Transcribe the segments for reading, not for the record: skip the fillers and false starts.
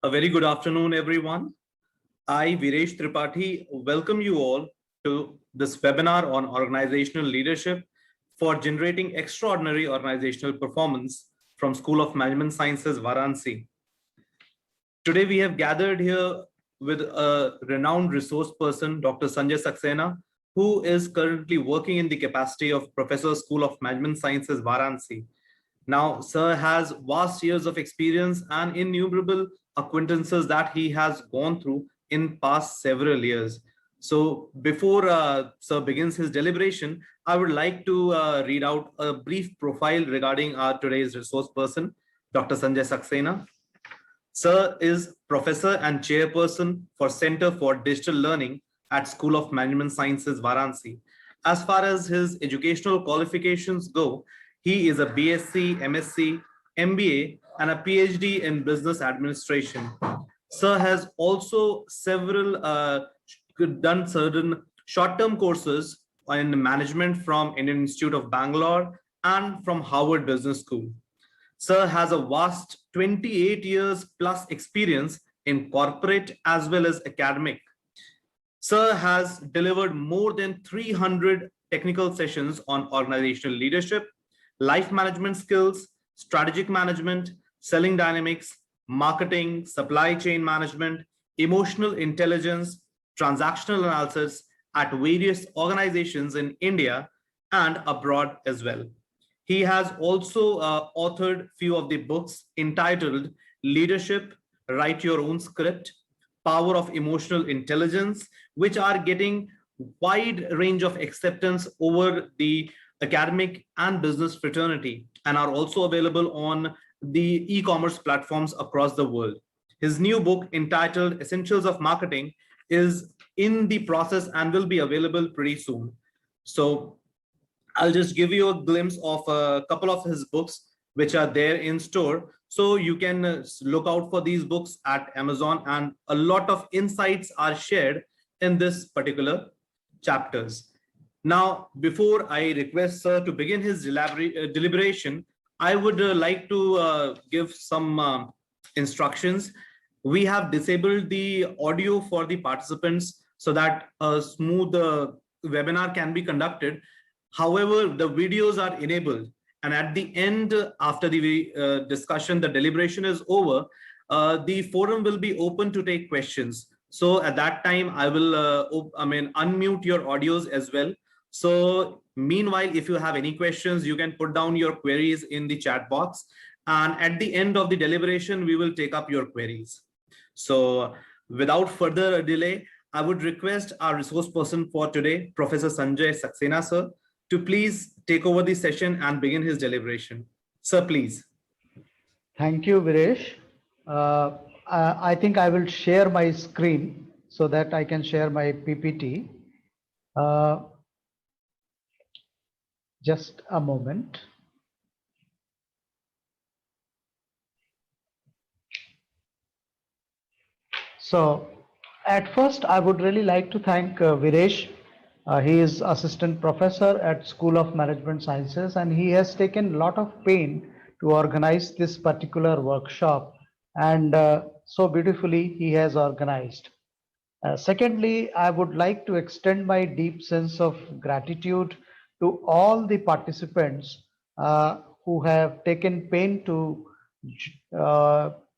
A very good afternoon, everyone. I, Viresh Tripathi, welcome you all to this webinar on organizational leadership for generating extraordinary organizational performance from School of Management Sciences, Varanasi. Today, we have gathered here with a renowned resource person, Dr. Sanjay Saxena, who is currently working in the capacity of Professor, School of Management Sciences, Varanasi. Now, Sir has vast years of experience and innumerable acquaintances that he has gone through in past several years. So before Sir begins his deliberation, I would like to read out a brief profile regarding our today's resource person, Dr. Sanjay Saxena. Sir is Professor and Chairperson for Center for Digital Learning at School of Management Sciences, Varanasi. As far as his educational qualifications go, he is a BSc, MSc, MBA, and a PhD in Business Administration. Sir has also done certain short-term courses in management from Indian Institute of Bangalore and from Harvard Business School. Sir has a vast 28 years plus experience in corporate as well as academic. Sir has delivered more than 300 technical sessions on organizational leadership, life management skills, strategic management, selling dynamics, marketing, supply chain management, emotional intelligence, transactional analysis at various organizations in India and abroad as well. He has also authored few of the books entitled Leadership, Write Your Own Script, Power of Emotional Intelligence, which are getting wide range of acceptance over the academic and business fraternity and are also available on the e-commerce platforms across the world. His new book entitled Essentials of Marketing is in the process and will be available pretty soon. So I'll just give you a glimpse of a couple of his books which are there in store. So you can look out for these books at Amazon, and a lot of insights are shared in this particular chapters. Now, before I request Sir to begin his deliberation, I would like to give some instructions. We have disabled the audio for the participants so that a smooth webinar can be conducted. However, the videos are enabled, and at the end, after the discussion, the deliberation is over, the forum will be open to take questions. So at that time, I will unmute your audios as well. So meanwhile, if you have any questions, you can put down your queries in the chat box. And at the end of the deliberation, we will take up your queries. So without further delay, I would request our resource person for today, Professor Sanjay Saxena, sir, to please take over the session and begin his deliberation. Sir, please. Thank you, Viresh. I think I will share my screen so that I can share my PPT. Just a moment. So at first, I would really like to thank Viresh. He is assistant professor at School of Management Sciences, and he has taken a lot of pain to organize this particular workshop, and so beautifully he has organized. Secondly, I would like to extend my deep sense of gratitude to all the participants who have taken pain to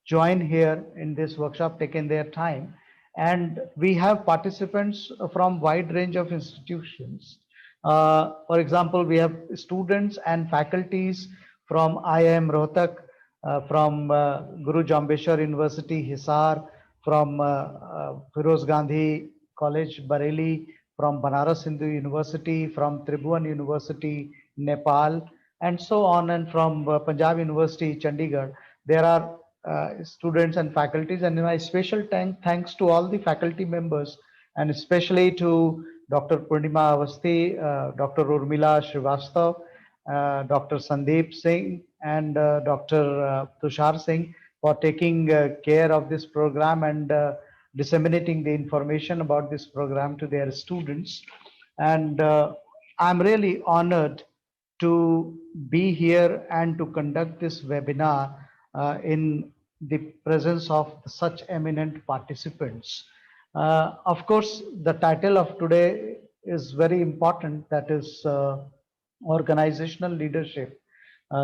join here in this workshop, taken their time. And we have participants from wide range of institutions. For example, we have students and faculties from IIM Rohtak, from Guru Jambeshwar University, Hisar, from Firoz Gandhi College, Bareilly, from Banaras Hindu University, from Tribhuvan University, Nepal, and so on, and from Punjab University, Chandigarh. There are students and faculties, and my special thanks to all the faculty members, and especially to Dr. Purnima Avasthi, Dr. Urmila Srivastav, Dr. Sandeep Singh, and Dr. Tushar Singh for taking care of this program and disseminating the information about this program to their students. And I'm really honored to be here and to conduct this webinar in the presence of such eminent participants. Of course, the title of today is very important. That is organizational leadership,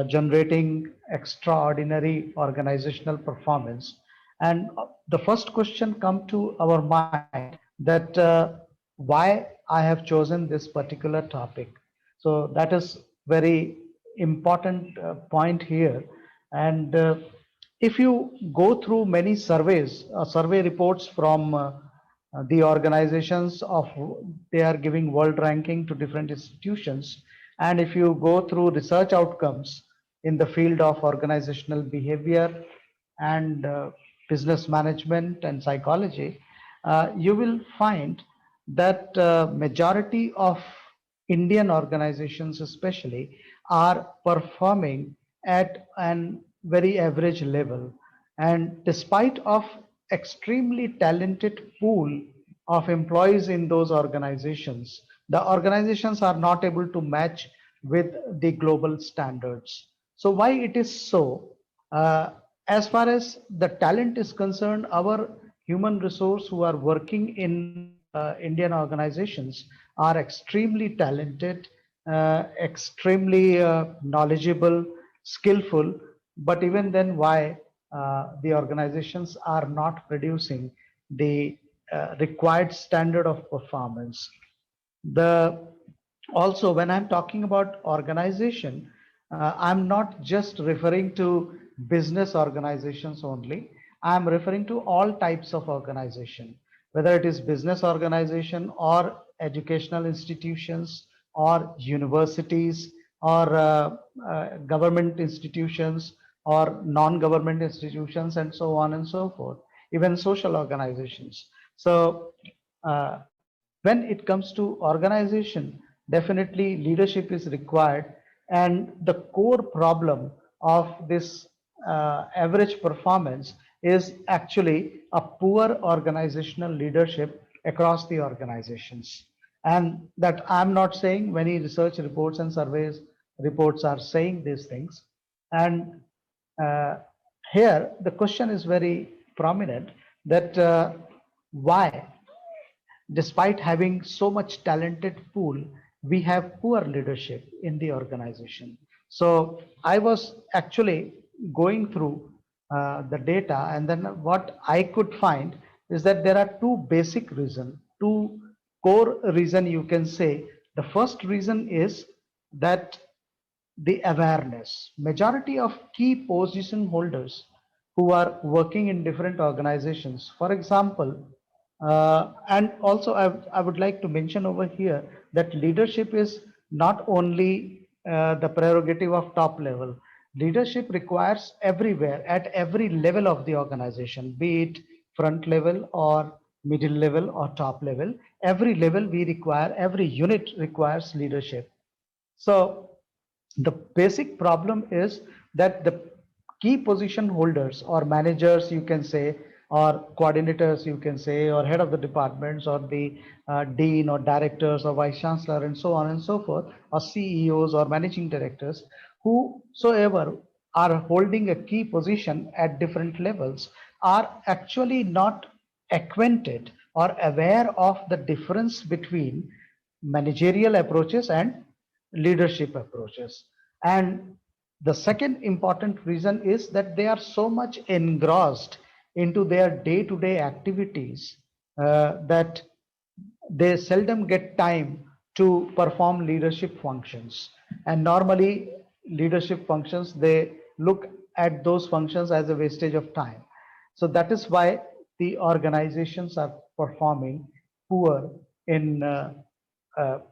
generating extraordinary organizational performance. And the first question come to our mind that why I have chosen this particular topic. So that is very important point here. And if you go through many surveys, survey reports from the organizations of, they are giving world ranking to different institutions. And if you go through research outcomes in the field of organizational behavior and business management and psychology, you will find that majority of Indian organizations especially are performing at an very average level. And despite of extremely talented pool of employees in those organizations, the organizations are not able to match with the global standards. So why it is so? Uh, as far as the talent is concerned, our human resource who are working in Indian organizations are extremely talented, extremely knowledgeable, skillful. But even then, why the organizations are not producing the required standard of performance? The also, when I'm talking about organization, I'm not just referring to business organizations only. I'm referring to all types of organization, whether it is business organization or educational institutions or universities or government institutions or non-government institutions and so on and so forth, even social organizations. So uh, when it comes to organization, definitely leadership is required. And the core problem of this average performance is actually a poor organizational leadership across the organizations. And that I'm not saying, many research reports and surveys reports are saying these things. And uh, here the question is very prominent that why, despite having so much talented pool, we have poor leadership in the organization. So I was actually going through the data, and then what I could find is that there are two basic reasons, two core reason you can say. The first reason is that the awareness. Majority of key position holders who are working in different organizations, for example, and also I would like to mention over here that leadership is not only the prerogative of top level. Leadership requires everywhere, at every level of the organization, be it front level or middle level or top level. Every level we require, every unit requires leadership. So the basic problem is that the key position holders or managers, you can say, or coordinators, you can say, or head of the departments, or the dean or directors or vice chancellor and so on and so forth, or CEOs or managing directors, whosoever are holding a key position at different levels, are actually not acquainted or aware of the difference between managerial approaches and leadership approaches. And the second important reason is that they are so much engrossed into their day to day activities that they seldom get time to perform leadership functions. And normally, leadership functions, they look at those functions as a wastage of time. So that is why the organizations are performing poor in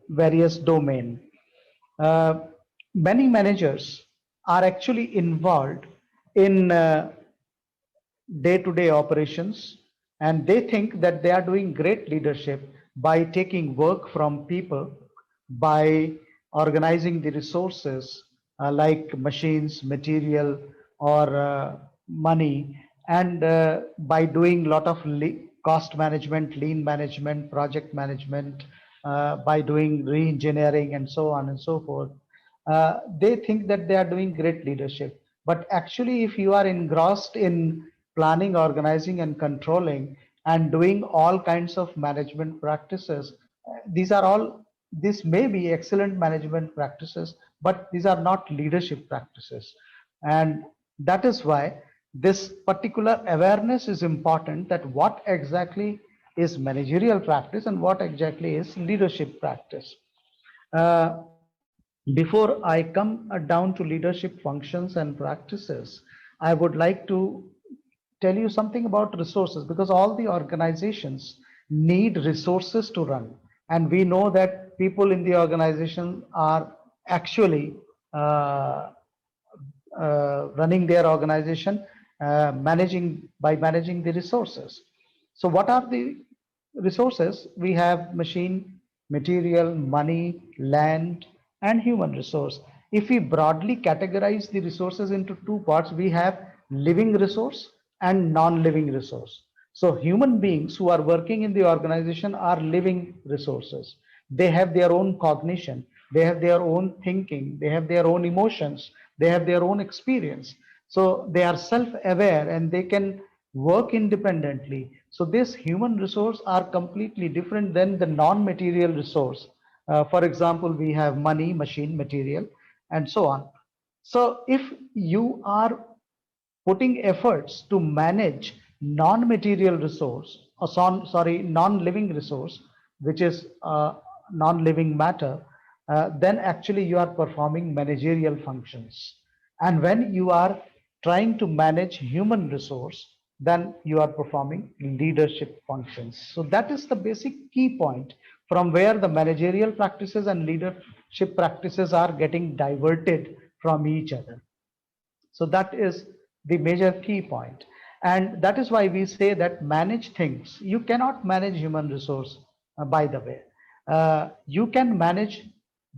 various domain. Uh, Many managers are actually involved in day-to-day operations, and they think that they are doing great leadership by taking work from people, by organizing the resources like machines, material, or money, and by doing a lot of cost management, lean management, project management, by doing re-engineering and so on and so forth. They think that they are doing great leadership. But actually, if you are engrossed in planning, organizing, and controlling, and doing all kinds of management practices. These are all, this may be excellent management practices, but these are not leadership practices. And that is why this particular awareness is important, that what exactly is managerial practice and what exactly is leadership practice. Uh, Before I come down to leadership functions and practices, I would like to tell you something about resources, because all the organizations need resources to run. And we know that people in the organization are actually uh, running their organization, managing by managing the resources. So what are the resources? We have machine, material, money, land, and human resource. If we broadly categorize the resources into two parts, we have living resource and non-living resource. So human beings who are working in the organization are living resources. They have their own cognition, they have their own thinking, they have their own emotions, they have their own experience. So they are self-aware and they can work independently. So this human resource are completely different than the non-material resource. For example, we have money, machine, material, and so on. So if you are putting efforts to manage non-material resource, or non-living resource, which is non-living matter, then actually you are performing managerial functions. And when you are trying to manage human resource, then you are performing leadership functions. So that is the basic key point from where the managerial practices and leadership practices are getting diverted from each other. So that is the major key point. And that is why we say that manage things. You cannot manage human resource, by the way. You can manage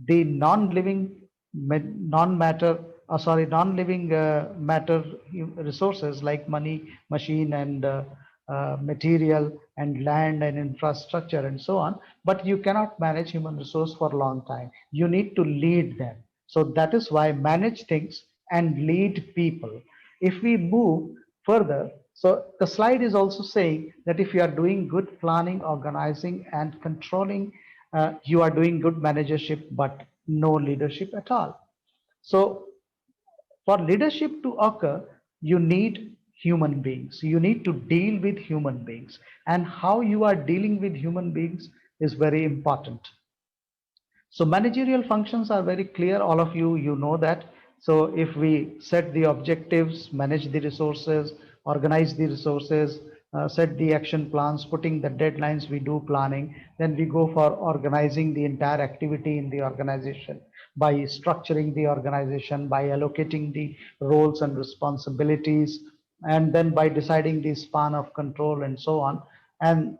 the non-living, non-matter, non-living matter resources like money, machine, and material, and land, and infrastructure, and so on. But you cannot manage human resource for a long time. You need to lead them. So that is why manage things and lead people. If we move further, so the slide is also saying that if you are doing good planning, organizing, and controlling, you are doing good managership, but no leadership at all. So for leadership to occur, you need human beings. You need to deal with human beings. And how you are dealing with human beings is very important. So managerial functions are very clear. All of you, you know that. So if we set the objectives, manage the resources, organize the resources, set the action plans, putting the deadlines, we do planning, then we go for organizing the entire activity in the organization by structuring the organization, by allocating the roles and responsibilities, and then by deciding the span of control and so on. And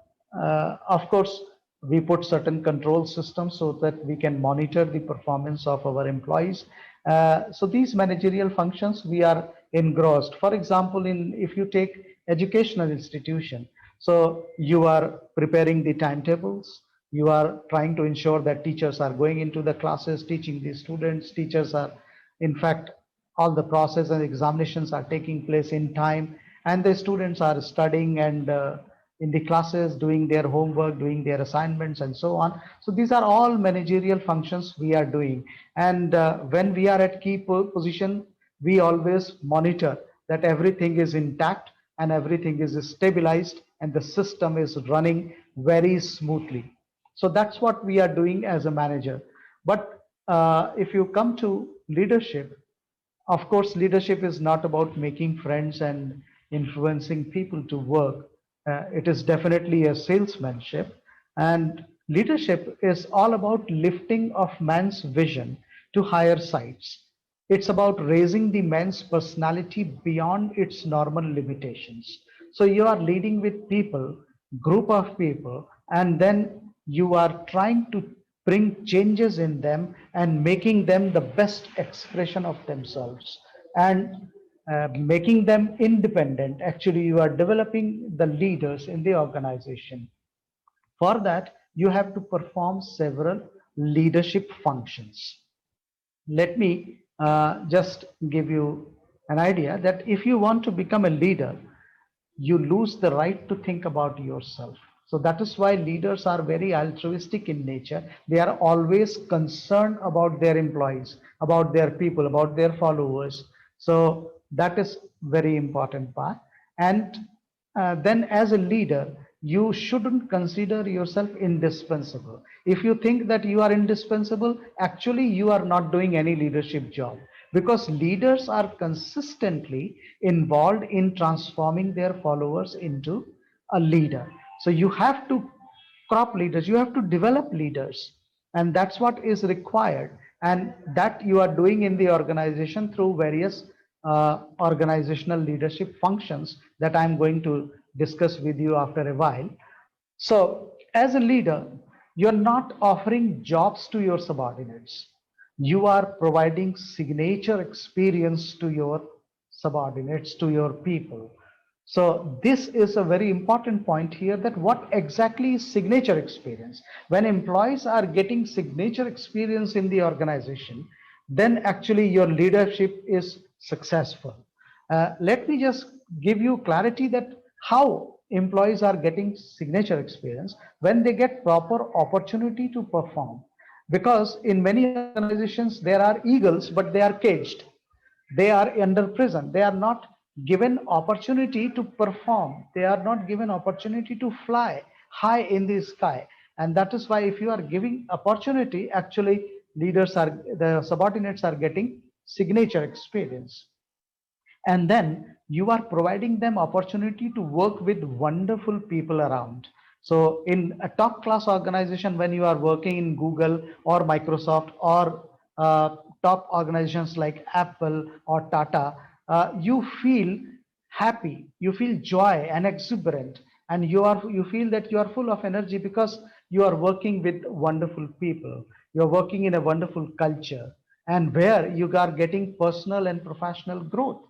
of course, we put certain control systems so that we can monitor the performance of our employees. So these managerial functions we are engrossed. For example, in if you take educational institution, so you are preparing the timetables, you are trying to ensure that teachers are going into the classes, teaching the students, teachers are, in fact, all the process and examinations are taking place in time, and the students are studying and in the classes, doing their homework, doing their assignments, and so on. So these are all managerial functions we are doing. And when we are at key position, we always monitor that everything is intact and everything is stabilized and the system is running very smoothly. So that's what we are doing as a manager. But if you come to leadership, of course, leadership is not about making friends and influencing people to work. It is definitely a salesmanship. And leadership is all about lifting of man's vision to higher heights. It's about raising the man's personality beyond its normal limitations. So you are leading with people, group of people, and then you are trying to bring changes in them and making them the best expression of themselves, and making them independent. Actually, you are developing the leaders in the organization. For that, you have to perform several leadership functions. Let me just give you an idea that if you want to become a leader, you lose the right to think about yourself. So that is why leaders are very altruistic in nature. They are always concerned about their employees, about their people, about their followers. So that is very important part. And then as a leader, you shouldn't consider yourself indispensable. If you think that you are indispensable, actually you are not doing any leadership job, because leaders are consistently involved in transforming their followers into a leader. So you have to crop leaders, you have to develop leaders, and that's what is required, and that you are doing in the organization through various organizational leadership functions that I'm going to discuss with you after a while. So as a leader, you're not offering jobs to your subordinates. You are providing signature experience to your subordinates, to your people. So this is a very important point here, that what exactly is signature experience? When employees are getting signature experience in the organization, then actually your leadership is successful. Let me just give you clarity that how employees are getting signature experience when they get proper opportunity to perform. Because in many organizations there are eagles, but they are caged, they are under prison, they are not given opportunity to perform, they are not given opportunity to fly high in the sky. And that is why if you are giving opportunity, actually leaders are, the subordinates are getting signature experience. And then you are providing them opportunity to work with wonderful people around. So in a top class organization, when you are working in Google or Microsoft or top organizations like Apple or Tata, you feel happy, you feel joy and exuberant, and you feel that you are full of energy because you are working with wonderful people, you are working in a wonderful culture, and where you are getting personal and professional growth,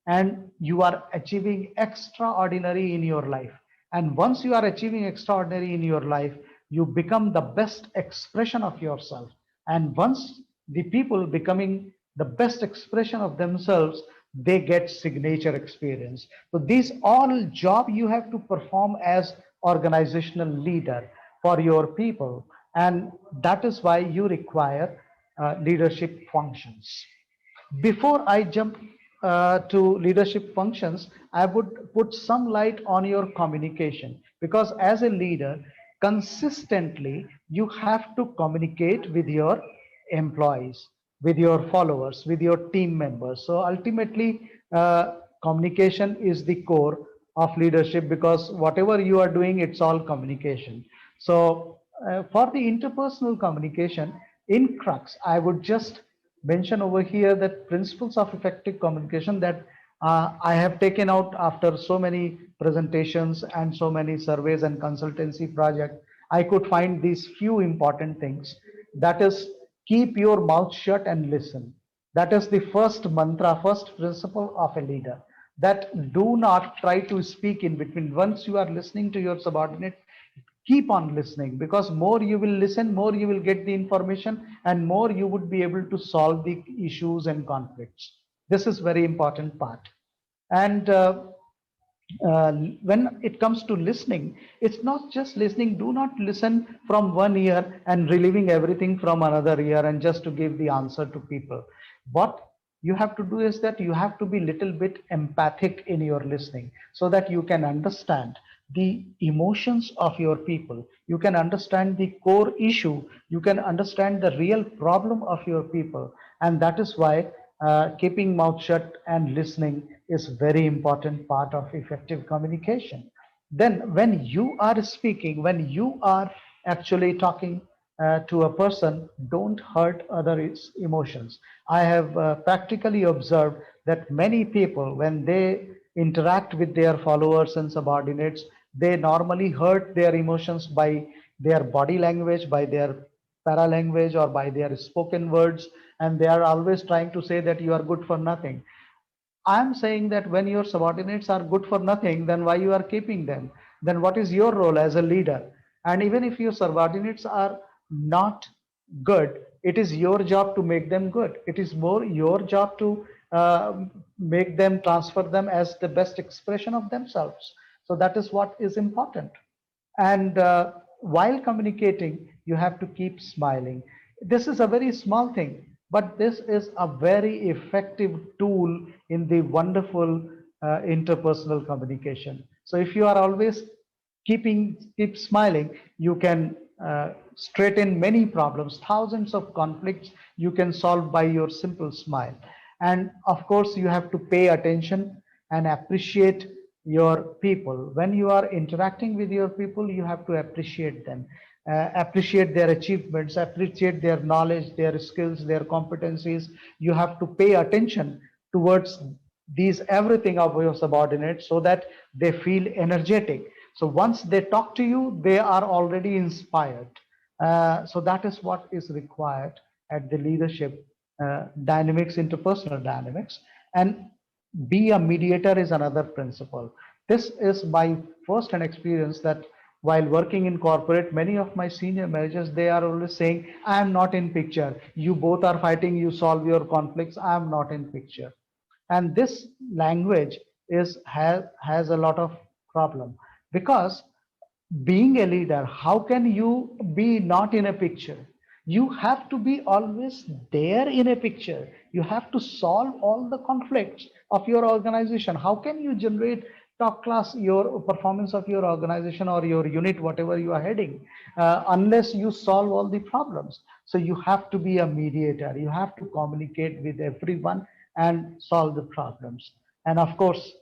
and you are achieving extraordinary in your life. And once you are achieving extraordinary in your life, you become the best expression of yourself. And once the people becoming the best expression of themselves, they get signature experience. So these all job you have to perform as organizational leader for your people, and that is why you require leadership functions. Before I jump to leadership functions, I would put some light on your communication, because as a leader, consistently you have to communicate with your employees, with your followers, with your team members. So ultimately, communication is the core of leadership, because whatever you are doing, it's all communication. So for the interpersonal communication, in crux, I would just mention over here that principles of effective communication that I have taken out after so many presentations and so many surveys and consultancy projects. I could find these few important things. That is, keep your mouth shut and listen. That is the first mantra, first principle of a leader. That do not try to speak in between. Once you are listening to your subordinate, keep on listening, because more you will listen, more you will get the information, and more you would be able to solve the issues and conflicts. This is very important part. And when it comes to listening, it's not just listening. Do not listen from one ear and relieving everything from another ear and just to give the answer to people. What you have to do is that you have to be little bit empathic in your listening, so that you can understand the emotions of your people, you can understand the core issue, you can understand the real problem of your people. And that is why keeping mouth shut and listening is very important part of effective communication. Then when you are speaking, when you are actually talking to a person, don't hurt others emotions. I have practically observed that many people, when they interact with their followers and subordinates, they normally hurt their emotions by their body language, by their paralanguage, or by their spoken words, and they are always trying to say that you are good for nothing. I'm saying that when your subordinates are good for nothing, then why you are keeping them? Then what is your role as a leader? And even if your subordinates are not good, it is your job to make them good. It is more your job to make them, transfer them as the best expression of themselves. So that is what is important. And while communicating, you have to keep smiling. This is a very small thing, but this is a very effective tool in the wonderful interpersonal communication. So if you are always keep smiling, you can straighten many problems. Thousands of conflicts you can solve by your simple smile. And of course, you have to pay attention and appreciate your people. When you are interacting with your people, you have to appreciate them, appreciate their achievements, appreciate their knowledge, their skills, their competencies. You have to pay attention towards these everything of your subordinates so that they feel energetic. So once they talk to you, they are already inspired. So that is what is required at the leadership dynamics, interpersonal dynamics. And be a mediator is another principle. This is my first-hand experience that while working in corporate, many of my senior managers, they are always saying, I am not in picture. You both are fighting, you solve your conflicts, I am not in picture. And this language has a lot of problem, because being a leader, how can you be not in a picture? You have to be always there in a picture. You have to solve all the conflicts of your organization. How can you generate top class your performance of your organization or your unit, whatever you are heading, unless you solve all the problems? So you have to be a mediator. You have to communicate with everyone and solve the problems. And of course,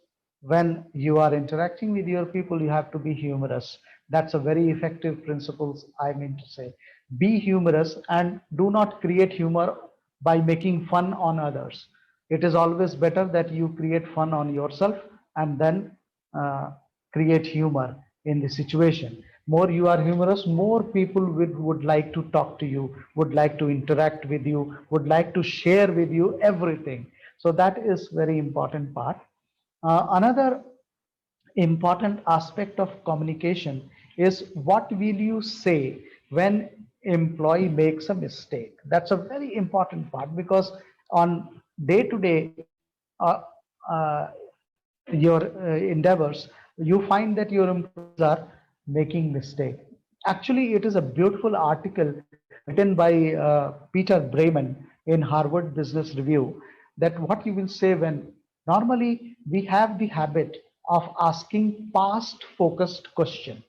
when you are interacting with your people, you have to be humorous. That's a very effective principles, I mean to say. Be humorous and do not create humor by making fun on others. It is always better that you create fun on yourself and then uh, create humor in the situation. More you are humorous, more people would like to talk to you, would like to interact with you, would like to share with you everything. So that is very important part. Another important aspect of communication is what will you say when employee makes a mistake. That's a very important part, because on day to day your endeavors, you find that your employees are making mistake. Actually, it is a beautiful article written by Peter Bremen in Harvard Business Review, that what you will say when normally we have the habit of asking past focused question,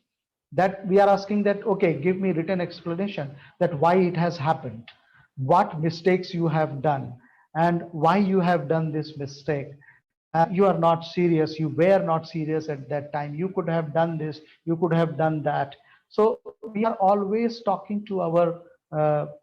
that we are asking that, okay, give me written explanation that why it has happened, what mistakes you have done, and why you have done this mistake. You are not serious, you were not serious at that time, you could have done this, you could have done that. So we are always talking to our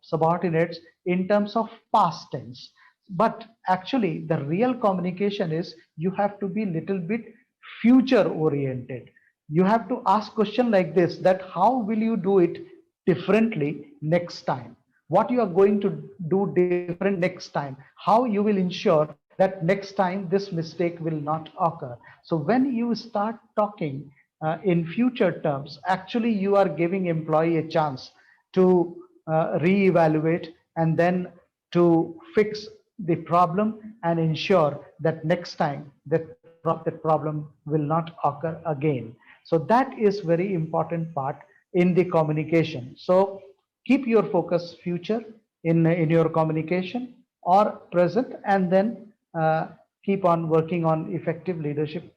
subordinates in terms of past tense, but actually the real communication is you have to be little bit future oriented. You have to ask question like this, that how will you do it differently next time, what you are going to do different next time, how you will ensure that next time this mistake will not occur. So when you start talking in future terms, actually you are giving employee a chance to reevaluate and then to fix the problem and ensure that next time that problem will not occur again. So that is very important part in the communication. So keep your focus future in your communication or present, and then keep on working on effective leadership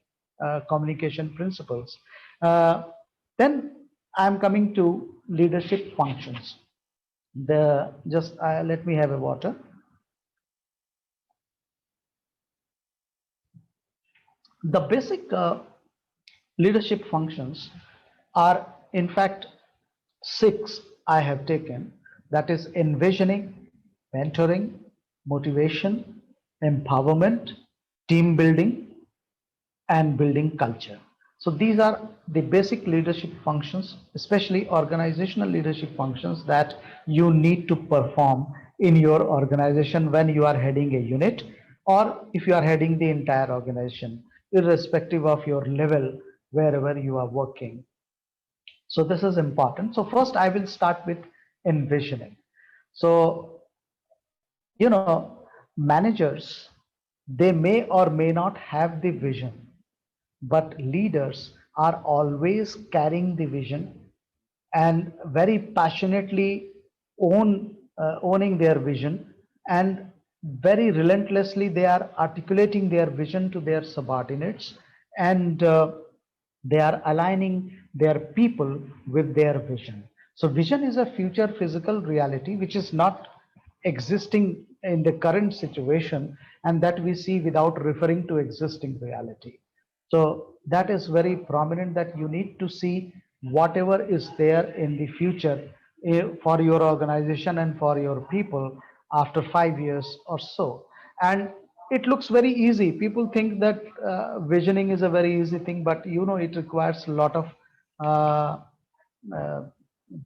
communication principles. Then I'm coming to leadership functions. The just let me have a water. The basic leadership functions are in fact six I have taken, that is envisioning, mentoring, motivation, empowerment, team building, and building culture. So these are the basic leadership functions, especially organizational leadership functions, that you need to perform in your organization when you are heading a unit, or if you are heading the entire organization, irrespective of your level, wherever you are working. So this is important. So first I will start with envisioning. So, you know, managers, they may or may not have the vision, but leaders, are always carrying the vision and very passionately owning their vision, and very relentlessly they are articulating their vision to their subordinates, and they are aligning their people with their vision. So vision is a future physical reality which is not existing in the current situation, and that we see without referring to existing reality. So that is very prominent, that you need to see whatever is there in the future for your organization and for your people after 5 years or so. And it looks very easy. People think that visioning is a very easy thing, but it requires a lot of uh, uh,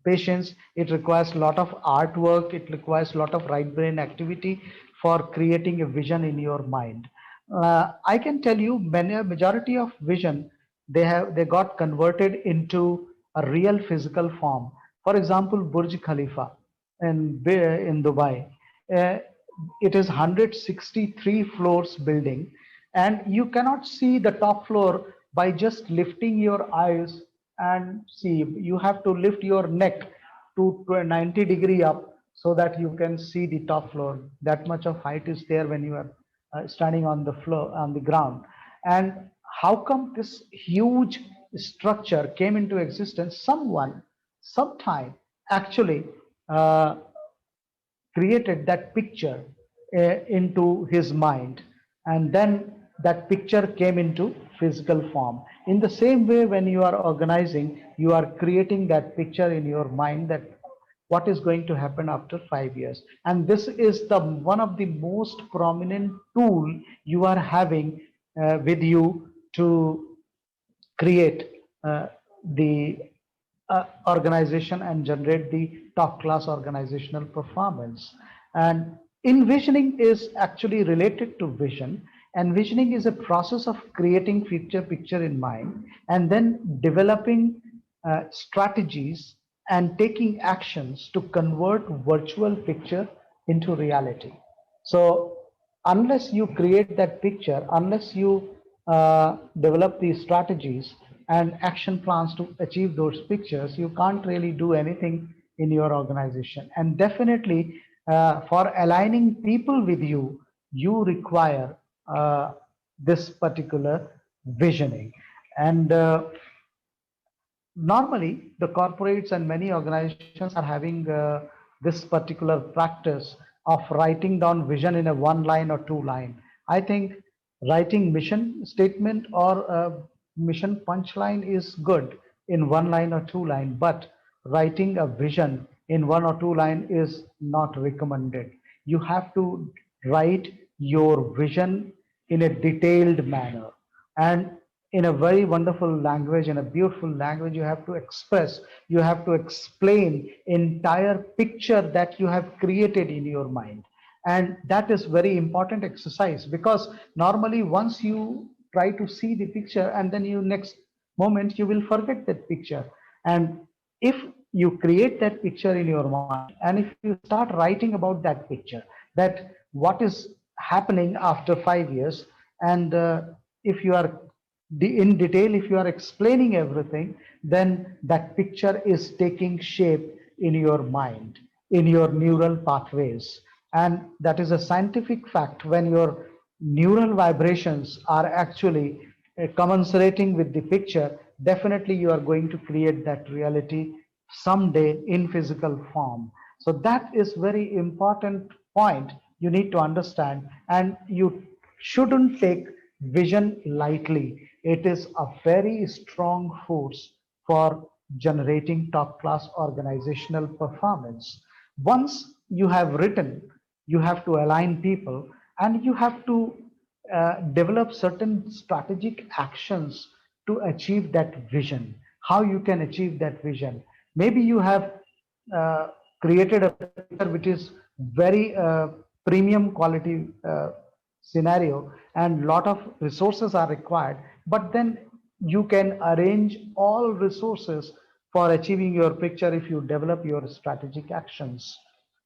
patience. It requires a lot of artwork. It requires a lot of right brain activity for creating a vision in your mind. I can tell you, many majority of vision, they got converted into a real physical form. For example, Burj Khalifa in Dubai. Uh, it is 163 floors building, and you cannot see the top floor by just lifting your eyes and see. You have to lift your neck to 90-degree up so that you can see the top floor. That much of height is there when you are standing on the floor, on the ground. And how come this huge structure came into existence? Someone sometime actually uh, created that picture into his mind, and then that picture came into physical form. In the same way, when you are organizing, you are creating that picture in your mind, that what is going to happen after 5 years. And this is the one of the most prominent tool you are having with you to create the organization and generate the top class organizational performance. And envisioning is actually related to vision. Envisioning is a process of creating future picture in mind and then developing strategies and taking actions to convert virtual picture into reality. So unless you create that picture, unless you develop these strategies and action plans to achieve those pictures, you can't really do anything in your organization. And definitely, for aligning people with you, you require this particular visioning. And normally, the corporates and many organizations are having this particular practice of writing down vision in a one line or two line. I think writing mission statement or mission punchline is good in one line or two line, but writing a vision in one or two line is not recommended. You have to write your vision in a detailed manner, and in a very wonderful language, in a beautiful language. You have to express, you have to explain entire picture that you have created in your mind. And that is very important exercise, because normally once you try to see the picture and then you next moment you will forget that picture. And if you create that picture in your mind and if you start writing about that picture, that what is happening after 5 years, and if you are in detail, if you are explaining everything, then that picture is taking shape in your mind, in your neural pathways. And that is a scientific fact. When your neural vibrations are actually commensurating with the picture, definitely you are going to create that reality someday in physical form. So that is very important point you need to understand, and you shouldn't take vision lightly. It is a very strong force for generating top class organizational performance. Once you have written, you have to align people, and you have to develop certain strategic actions to achieve that vision. How you can achieve that vision? Maybe you have uh, created a picture which is very premium quality scenario, and lot of resources are required, but then you can arrange all resources for achieving your picture if you develop your strategic actions.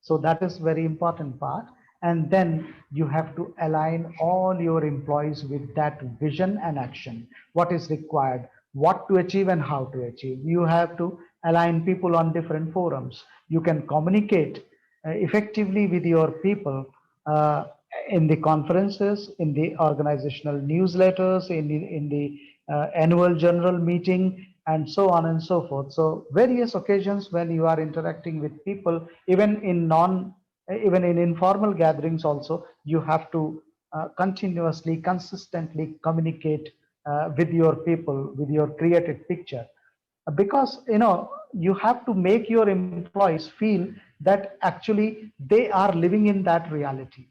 So that is very important part. And then you have to align all your employees with that vision and action, what is required, what to achieve and how to achieve. You have to align people on different forums. You can communicate effectively with your people uh, in the conferences, in the organizational newsletters, in the annual general meeting, and so on and so forth. So various occasions when you are interacting with people, even in informal gatherings also, you have to continuously, consistently communicate with your people, with your created picture, because you have to make your employees feel that actually they are living in that reality.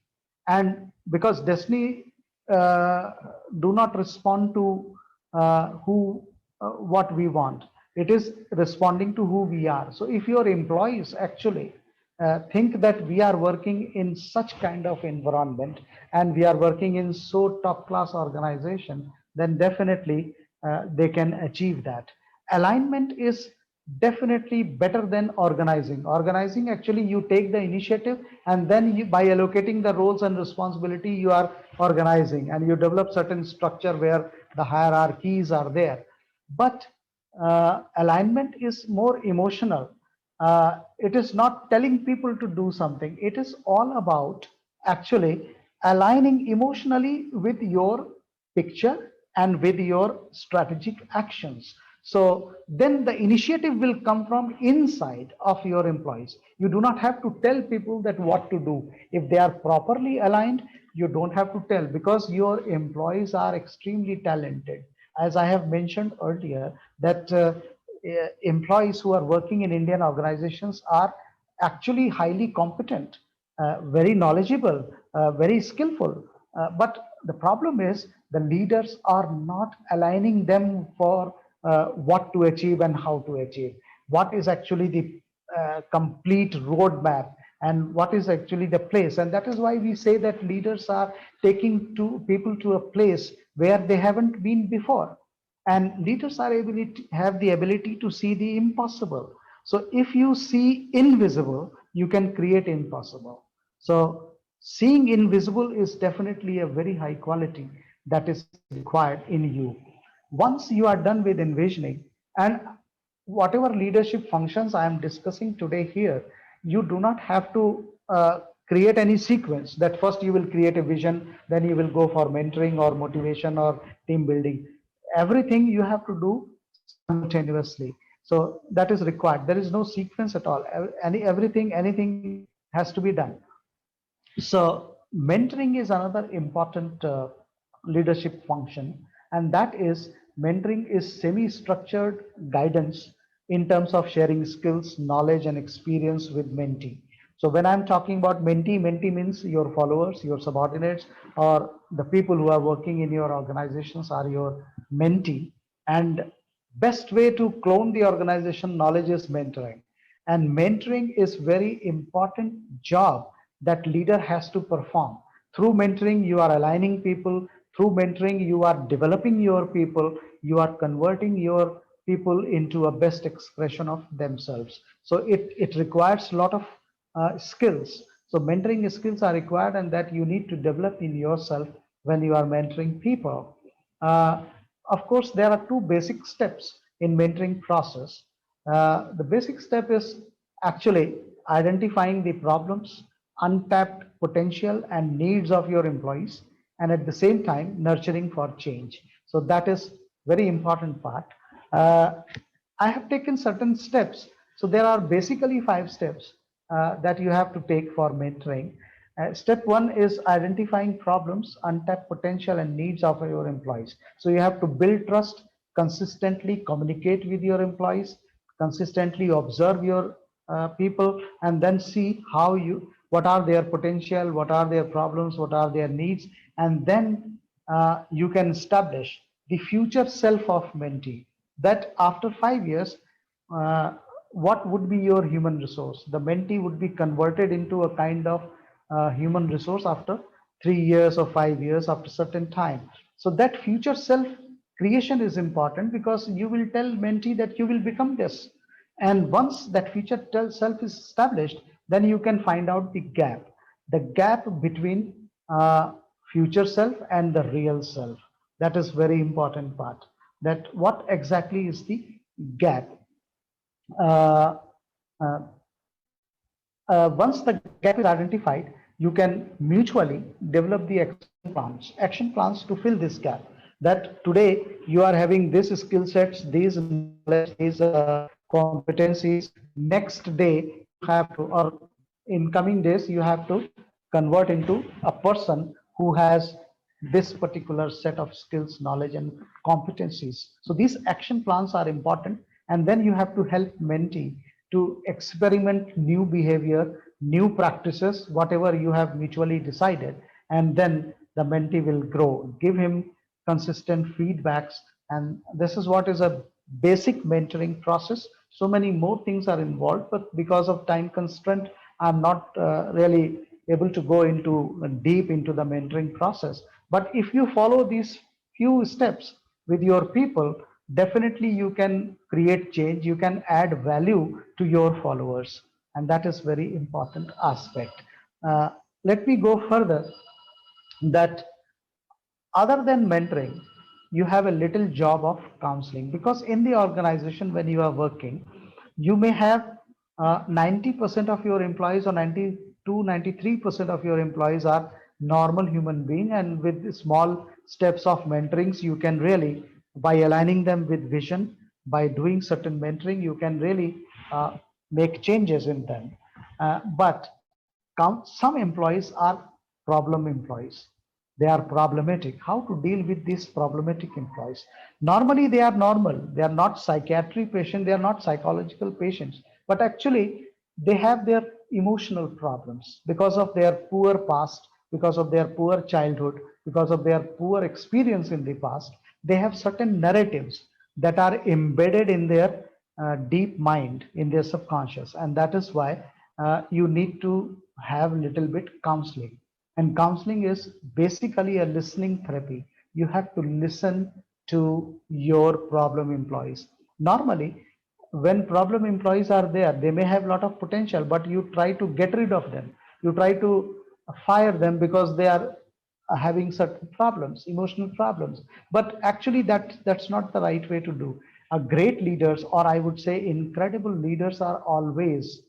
And because Destiny do not respond to who what we want, it is responding to who we are. So if your employees actually think that we are working in such kind of environment and we are working in so top class organization, then definitely they can achieve that. Alignment is definitely better than organizing. Actually, you take the initiative, and then by allocating the roles and responsibility, you are organizing, and you develop certain structure where the hierarchies are there. But alignment is more emotional. It is not telling people to do something. It is all about actually aligning emotionally with your picture and with your strategic actions. So then the initiative will come from inside of your employees. You do not have to tell people that what to do. If they are properly aligned, you don't have to tell, because your employees are extremely talented. As I have mentioned earlier, that employees who are working in Indian organizations are actually highly competent, very knowledgeable, very skillful. But the problem is the leaders are not aligning them for what to achieve and how to achieve. What is actually the complete roadmap, and what is actually the place. And that is why we say that leaders are taking to people to a place where they haven't been before. And leaders are able to have the ability to see the impossible. So if you see invisible, you can create impossible. So seeing invisible is definitely a very high quality that is required in you. Once you are done with envisioning, and whatever leadership functions I am discussing today here, you do not have to create any sequence that first you will create a vision, then you will go for mentoring or motivation or team building. Everything you have to do simultaneously. So that is required. There is no sequence at all. Anything has to be done. So mentoring is another important leadership function, and that is mentoring is semi-structured guidance in terms of sharing skills, knowledge, and experience with mentee. So when I'm talking about mentee means your followers, your subordinates, or the people who are working in your organizations are your mentee. And best way to clone the organization knowledge is mentoring. And mentoring is very important job that leader has to perform. Through mentoring you are aligning people, through mentoring you are developing your people, you are converting your people into a best expression of themselves. So it requires a lot of skills. So mentoring skills are required, and that you need to develop in yourself when you are mentoring people. uh, of course, there are two basic steps in mentoring process. The basic step is actually identifying the problems, untapped potential and needs of your employees, and at the same time nurturing for change. So that is very important part. Uh, I have taken certain steps. So there are basically 5 steps that you have to take for mentoring. Step one is identifying problems, untapped potential, and needs of your employees. So you have to build trust, consistently communicate with your employees, consistently observe your people, and then see what are their potential, what are their problems, what are their needs, and then you can establish the future self of mentee. That after 5 years, uh, what would be your human resource? The mentee would be converted into a kind of human resource after 3 years or 5 years, after certain time. So that future self creation is important, because you will tell mentee that you will become this. And once that future self is established, then you can find out the gap between future self and the real self. That is very important part. that what exactly is the gap. Uh, uh, Once the gap is identified, you can mutually develop the action plans to fill this gap. That today you are having these skill sets, these knowledge, these competencies. Next day you have to, or in coming days, you have to convert into a person who has this particular set of skills, knowledge, and competencies. So these action plans are important, and then you have to help mentee to experiment new behavior, new practices, whatever you have mutually decided, and then the mentee will grow. Give him consistent feedbacks, and this is what is a basic mentoring process. So many more things are involved, but because of time constraint, I'm not really able to go into deep into the mentoring process. But if you follow these few steps with your people, definitely you can create change, you can add value to your followers, and that is very important aspect. Let me go further, that other than mentoring, you have a little job of counseling, because in the organization when you are working, you may have 90% of your employees, or 92 93% of your employees are normal human being, and with small steps of mentorings you can really, by aligning them with vision, by doing certain mentoring, you can really make changes in them. But some employees are problem employees, they are problematic. How to deal with these problematic employees? Normally they are normal, they are not psychiatry patients, they are not psychological patients, but actually they have their emotional problems because of their poor past, because of their poor childhood, because of their poor experience in the past. They have certain narratives that are embedded in their deep mind, in their subconscious, and that is why you need to have little bit counseling. And counseling is basically a listening therapy. You have to listen to your problem employees. Normally, when problem employees are there, they may have a lot of potential, but you try to get rid of them. You try to fire them because they are having certain problems, emotional problems. But actually, that's not the right way to do. A great leaders, or I would say incredible leaders, are always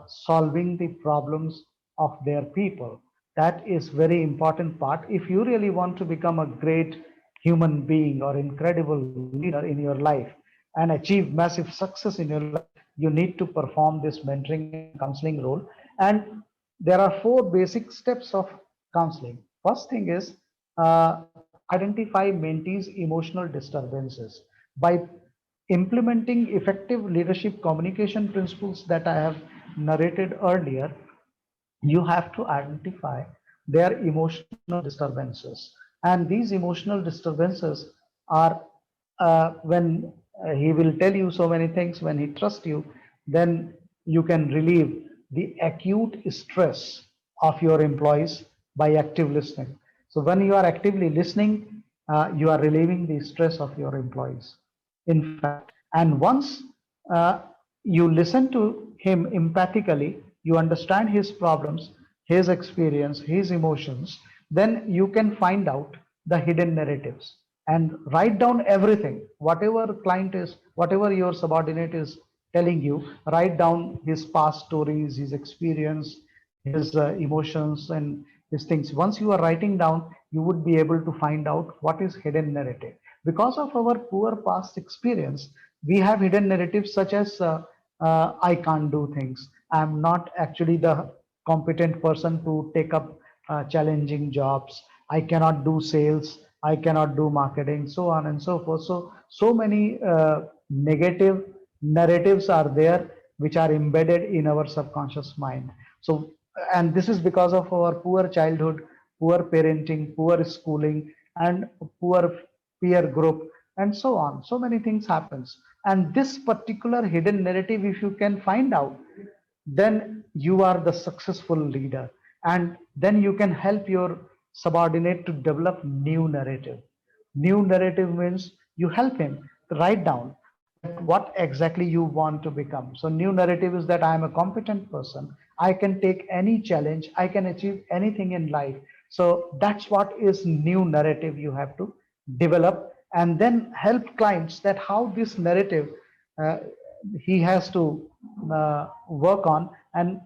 solving the problems of their people. That is very important part. If you really want to become a great human being or incredible leader in your life and achieve massive success in your life, you need to perform this mentoring and counseling role. And there are four basic steps of counseling. First thing is identify mentees' emotional disturbances by implementing effective leadership communication principles that I have narrated earlier. You have to identify their emotional disturbances, and these emotional disturbances are when he will tell you so many things, when he trusts you, then you can relieve the acute stress of your employees by active listening. So when you are actively listening, you are relieving the stress of your employees, in fact. And once uh, you listen to him empathically, you understand his problems, his experience, his emotions, then you can find out the hidden narratives and write down everything. Whatever client is, whatever your subordinate is telling you, write down his past stories, his experience, his emotions, and these things. Once you are writing down, you would be able to find out what is hidden narrative. Because of our poor past experience, we have hidden narratives such as I can't do things, I'm not actually the competent person to take up challenging jobs, I cannot do sales, I cannot do marketing, so on and so forth. So many negative narratives are there which are embedded in our subconscious mind. So, and this is because of our poor childhood, poor parenting, poor schooling, and poor peer group, and so on. So many things happens. And this particular hidden narrative, if you can find out, then you are the successful leader, and then you can help your subordinate to develop new narrative. New narrative means you help him to write down that what exactly you want to become. So new narrative is that I am a competent person, I can take any challenge, I can achieve anything in life. So that's what is new narrative you have to develop. and then help clients that how this narrative uh, he has to work on. And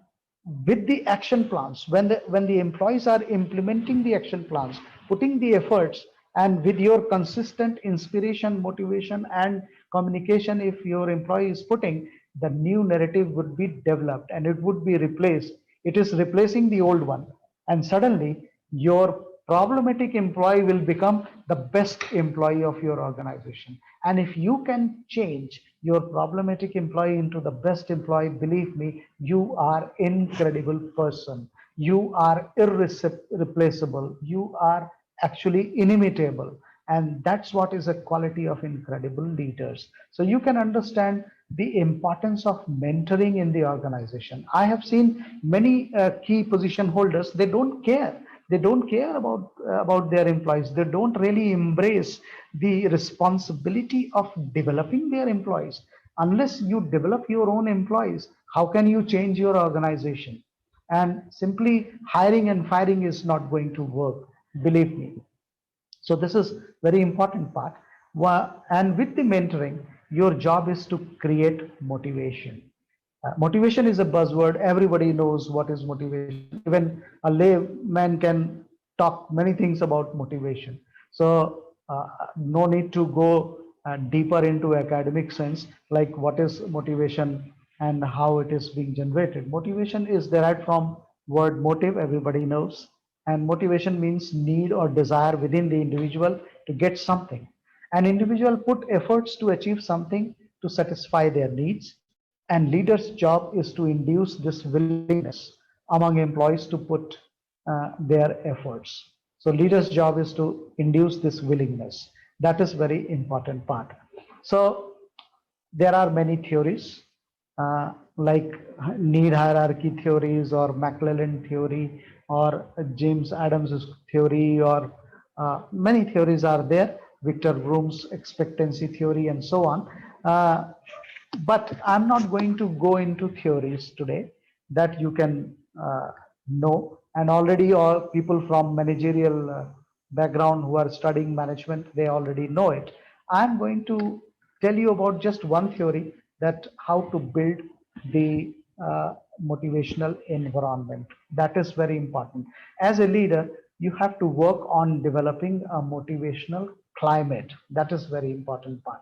with the action plans, when the employees are implementing the action plans, putting the efforts, and with your consistent inspiration, motivation, and communication, if your employee is putting, the new narrative would be developed and it would be replaced. It is replacing the old one, and suddenly your problematic employee will become the best employee of your organization. And if you can change your problematic employee into the best employee, believe me, you are incredible person. You are irreplaceable. You are actually inimitable. And that's what is a quality of incredible leaders. So you can understand the importance of mentoring in the organization. I have seen many key position holders, they don't care about their employees. They don't really embrace the responsibility of developing their employees. Unless you develop your own employees, how can you change your organization? And simply hiring and firing is not going to work, believe me. So this is very important part. And with the mentoring, your job is to create motivation. Motivation is a buzzword. Everybody knows what is motivation. Even a layman can talk many things about motivation. So no need to go deeper into academic sense, like what is motivation and how it is being generated. Motivation is derived from word motive, everybody knows. And motivation means need or desire within the individual to get something. An individual put efforts to achieve something to satisfy their needs, and leaders' job is to induce this willingness among employees to put their efforts. So leaders' job is to induce this willingness. That is very important part. So there are many theories like need hierarchy theories or McClellan theory or James Adams' theory, or many theories are there, Victor Vroom's expectancy theory and so on. But I'm not going to go into theories today that you can know. And already all people from managerial background who are studying management, they already know it. I'm going to tell you about just one theory, that how to build the motivational environment. That is very important. As a leader, you have to work on developing a motivational climate. That is very important part.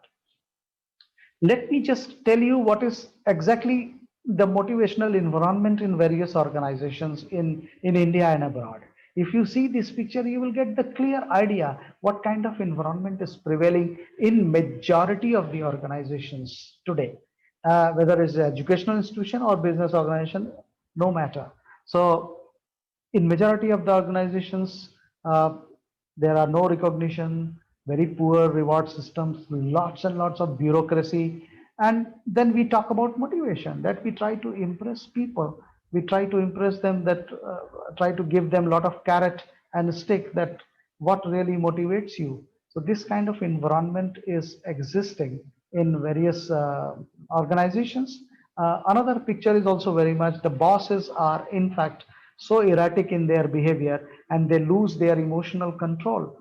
Let me just tell you what is exactly the motivational environment in various organizations in India and abroad. If you see this picture, you will get the clear idea what kind of environment is prevailing in majority of the organizations today, whether it's an educational institution or business organization, no matter. So in majority of the organizations, uh, there are no recognition, very poor reward systems, lots and lots of bureaucracy. And then we talk about motivation, that we try to impress people. We try to impress them, that try to give them a lot of carrot and stick, that what really motivates you. So this kind of environment is existing in various organizations. Another picture is also very much the bosses are in fact so erratic in their behavior, and they lose their emotional control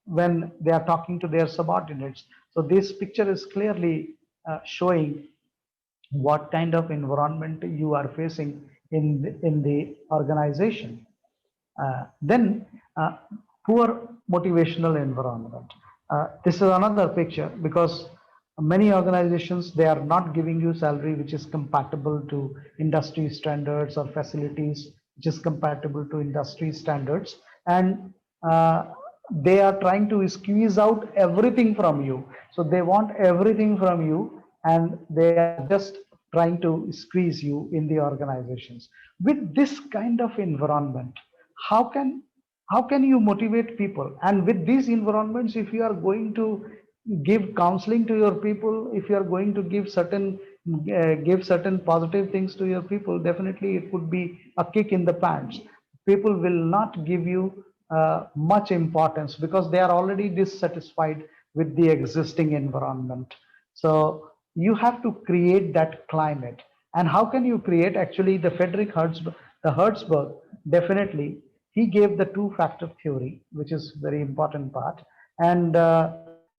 when they are talking to their subordinates. So this picture is clearly showing what kind of environment you are facing in the organization. Then poor motivational environment. This is another picture, because many organizations, they are not giving you salary which is compatible to industry standards, or facilities which is compatible to industry standards. And they are trying to squeeze out everything from you. So they want everything from you, and they are just trying to squeeze you in the organizations. With this kind of environment, how can how can you motivate people? And with these environments, if you are going to give counseling to your people, if you are going to give certain positive things to your people, definitely it would be a kick in the pants. People will not give you much importance, because they are already dissatisfied with the existing environment. So you have to create that climate. And how can you create? Actually, the Hertzberg, definitely, he gave the two-factor theory, which is very important part. And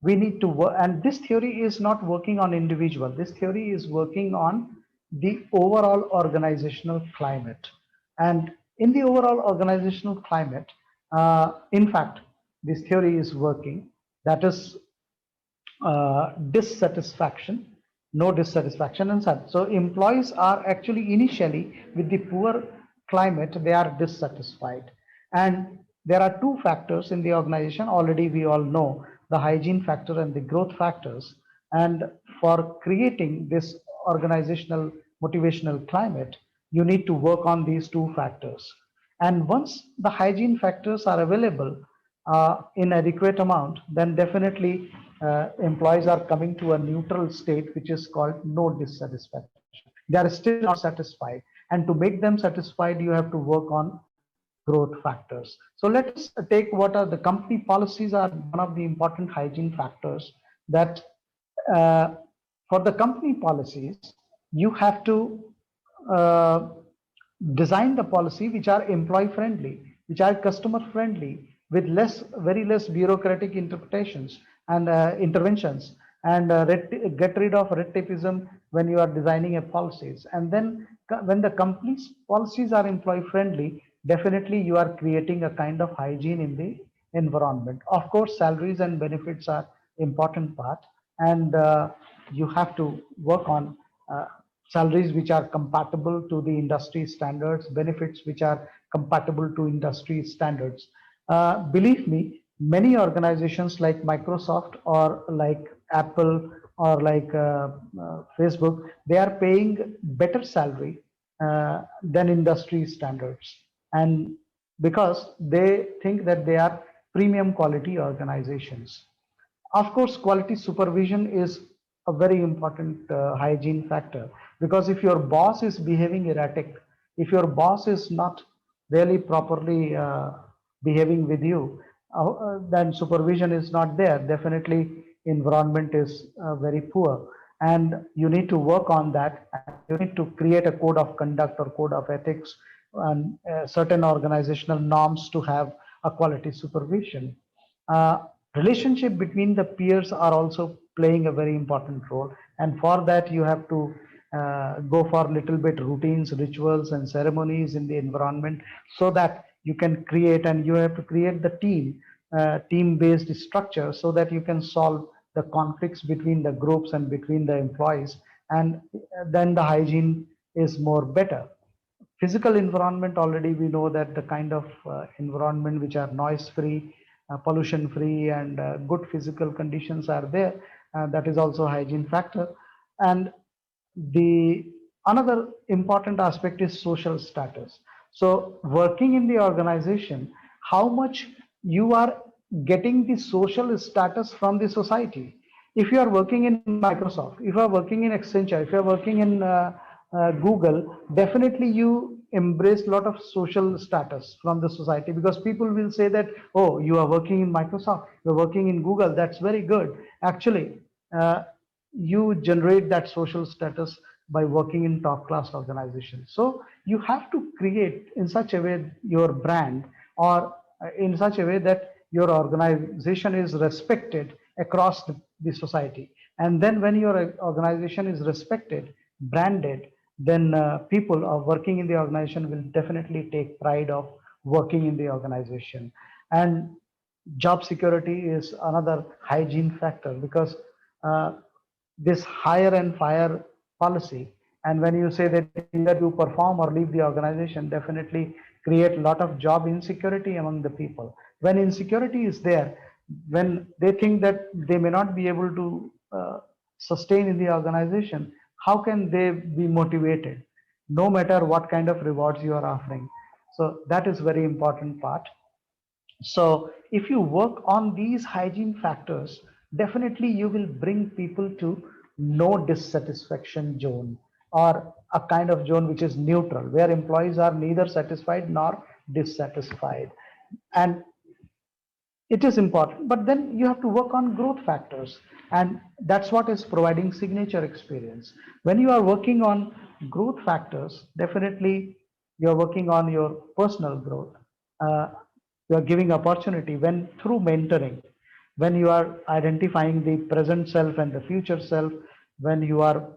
we need to work, and this theory is not working on individual. This theory is working on the overall organizational climate. And in the overall organizational climate, in fact, this theory is working. That is dissatisfaction, no dissatisfaction, and such. So employees are actually initially with the poor climate, they are dissatisfied. And there are two factors in the organization. Already we all know the hygiene factor and the growth factors. And for creating this organizational motivational climate, you need to work on these two factors. And once the hygiene factors are available in adequate amount, then definitely employees are coming to a neutral state, which is called no dissatisfaction. They are still not satisfied. And to make them satisfied, you have to work on growth factors. So let us take what are the company policies are one of the important hygiene factors that uh, for the company policies, you have to uh, design the policy which are employee friendly, which are customer friendly, with very less bureaucratic interpretations and interventions, and get rid of red tapeism when you are designing a policies. And then when the company's policies are employee friendly, definitely you are creating a kind of hygiene in the environment. Of course, salaries and benefits are important part, and you have to work on salaries which are compatible to the industry standards, benefits which are compatible to industry standards. Believe me, many organizations like Microsoft or like Apple or like Facebook, they are paying better salary than industry standards. And because they think that they are premium quality organizations. Of course, quality supervision is a very important hygiene factor, because if your boss is behaving erratic, if your boss is not really properly behaving with you, then supervision is not there. Definitely, environment is very poor, and you need to work on that. You need to create a code of conduct or code of ethics and certain organizational norms to have a quality supervision. Relationship between the peers are also playing a very important role, and for that you have to go for little bit routines, rituals and ceremonies in the environment, so that you can create, and you have to create the team based structure, so that you can solve the conflicts between the groups and between the employees, and then the hygiene is more better. Physical environment, already we know that the kind of environment which are noise free, pollution free, and good physical conditions are there. That is also a hygiene factor. And the another important aspect is social status. So working in the organization, how much you are getting the social status from the society. If you are working in Microsoft, if you are working in Accenture, if you are working in Google, definitely you embrace a lot of social status from the society, because people will say that, oh, you are working in Microsoft, you're working in Google, that's very good. Actually, you generate that social status by working in top class organizations. So you have to create in such a way your brand, or in such a way that your organization is respected across the society. And then when your organization is respected, branded, then people are working in the organization will definitely take pride of working in the organization. And job security is another hygiene factor, because uh, this hire and fire policy, and when you say that either you perform or leave the organization, definitely create a lot of job insecurity among the people. When insecurity is there, when they think that they may not be able to sustain in the organization, how can they be motivated, no matter what kind of rewards you are offering? So that is very important part. So if you work on these hygiene factors, definitely you will bring people to no dissatisfaction zone, or a kind of zone which is neutral, where employees are neither satisfied nor dissatisfied. And it is important, but then you have to work on growth factors, and that's what is providing signature experience. When you are working on growth factors, definitely you're working on your personal growth. uh, you're giving opportunity when through mentoring. when you are identifying the present self and the future self, when you are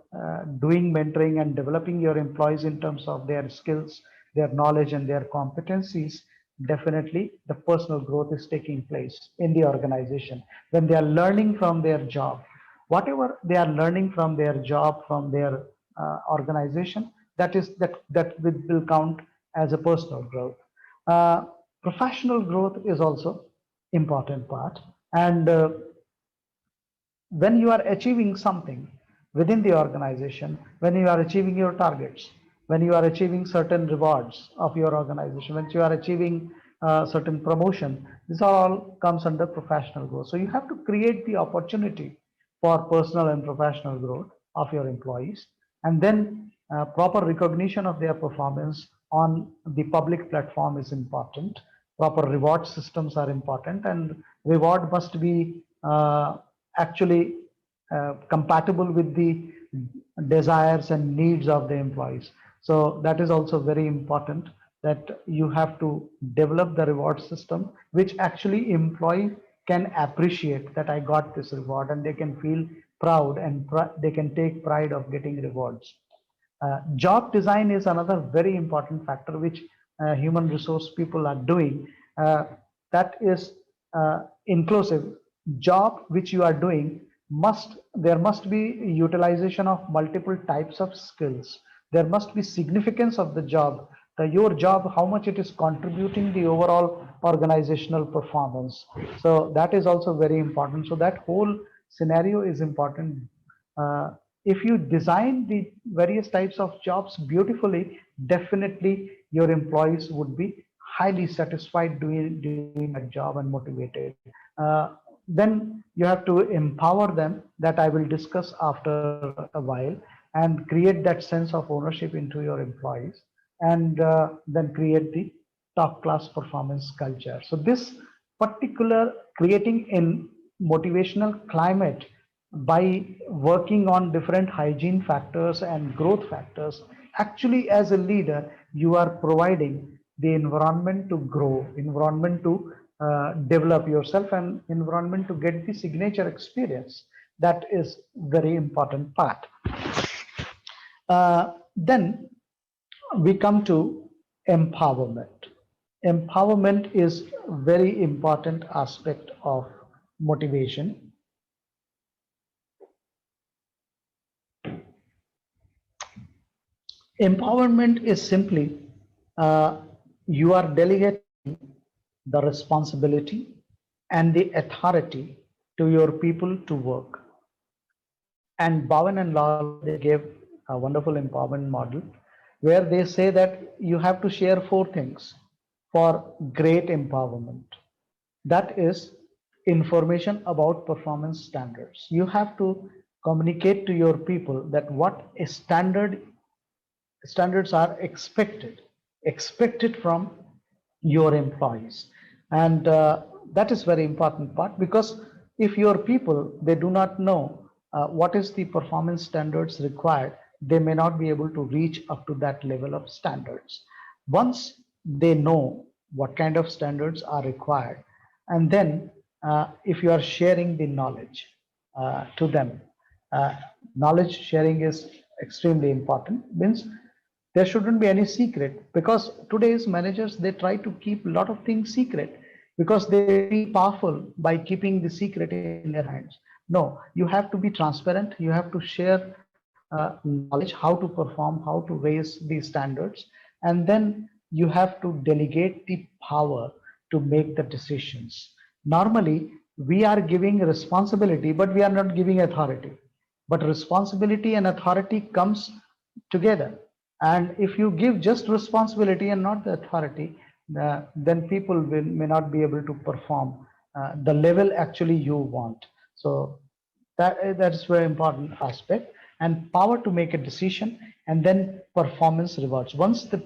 doing mentoring and developing your employees in terms of their skills, their knowledge, and their competencies, definitely the personal growth is taking place in the organization. When they are learning from their job, whatever they are learning from their job, from their organization, that will count as a personal growth. uh, Professional growth is also important part. And when you are achieving something within the organization, when you are achieving your targets, when you are achieving certain rewards of your organization, when you are achieving certain promotion, this all comes under professional growth. So you have to create the opportunity for personal and professional growth of your employees, and then proper recognition of their performance on the public platform is important. Proper reward systems are important, and reward must be actually compatible with the desires and needs of the employees. So that is also very important, that you have to develop the reward system which actually employee can appreciate that I got this reward, and they can feel proud, and they can take pride of getting rewards. Job design is another very important factor which human resource people are doing. That is inclusive. Job which you are doing, there must be utilization of multiple types of skills. There must be significance of the job. Your job, how much it is contributing the overall organizational performance. So that is also very important. So that whole scenario is important. uh, if you design the various types of jobs beautifully, definitely your employees would be highly satisfied doing that job and motivated. Then you have to empower them, that I will discuss after a while, and create that sense of ownership into your employees, and then create the top class performance culture. So this particular creating in motivational climate by working on different hygiene factors and growth factors, actually as a leader you are providing the environment to grow, environment to develop yourself, and environment to get the signature experience. That is very important part. Then we come to empowerment. Empowerment is very important aspect of motivation. Empowerment is simply you are delegating the responsibility and the authority to your people to work. And Bowen and Lawler, they gave a wonderful empowerment model where they say that you have to share four things for great empowerment. That is information about performance standards. You have to communicate to your people that what a standards are expected from your employees. And that is very important part, because if your people, they do not know what is the performance standards required, they may not be able to reach up to that level of standards. Once they know what kind of standards are required, and then if you are sharing the knowledge to them, uh, knowledge sharing is extremely important. Means there shouldn't be any secret, because today's managers, they try to keep a lot of things secret because they feel powerful by keeping the secret in their hands. No, you have to be transparent. You have to share knowledge, how to perform, how to raise these standards, and then you have to delegate the power to make the decisions. Normally we are giving responsibility, but we are not giving authority. But responsibility and authority comes together. And if you give just responsibility and not the authority, then people may not be able to perform the level actually you want. So that is very important aspect. And power to make a decision, and then performance rewards. Once the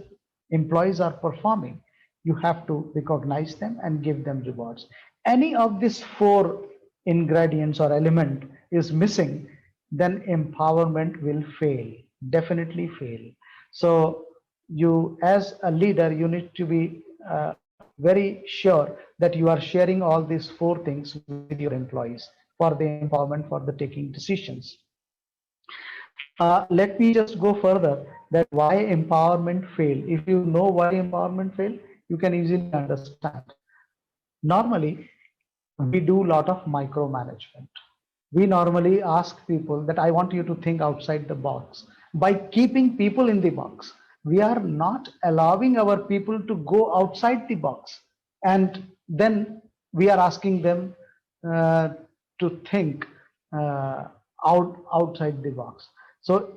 employees are performing, you have to recognize them and give them rewards. Any of these four ingredients or element is missing, then empowerment will fail, definitely fail. So you, as a leader, you need to be very sure that you are sharing all these four things with your employees for the empowerment, for the taking decisions. Let me just go further that why empowerment fail. If you know why empowerment fail, you can easily understand. Normally, we do a lot of micromanagement. We normally ask people that I want you to think outside the box. By keeping people in the box, we are not allowing our people to go outside the box. And then we are asking them uh, to think outside the box. So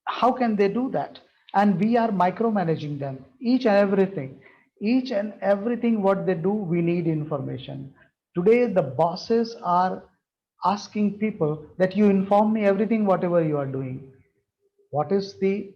how can they do that? And we are micromanaging them, each and everything what they do, we need information. Today the bosses are asking people that you inform me everything whatever you are doing. What is the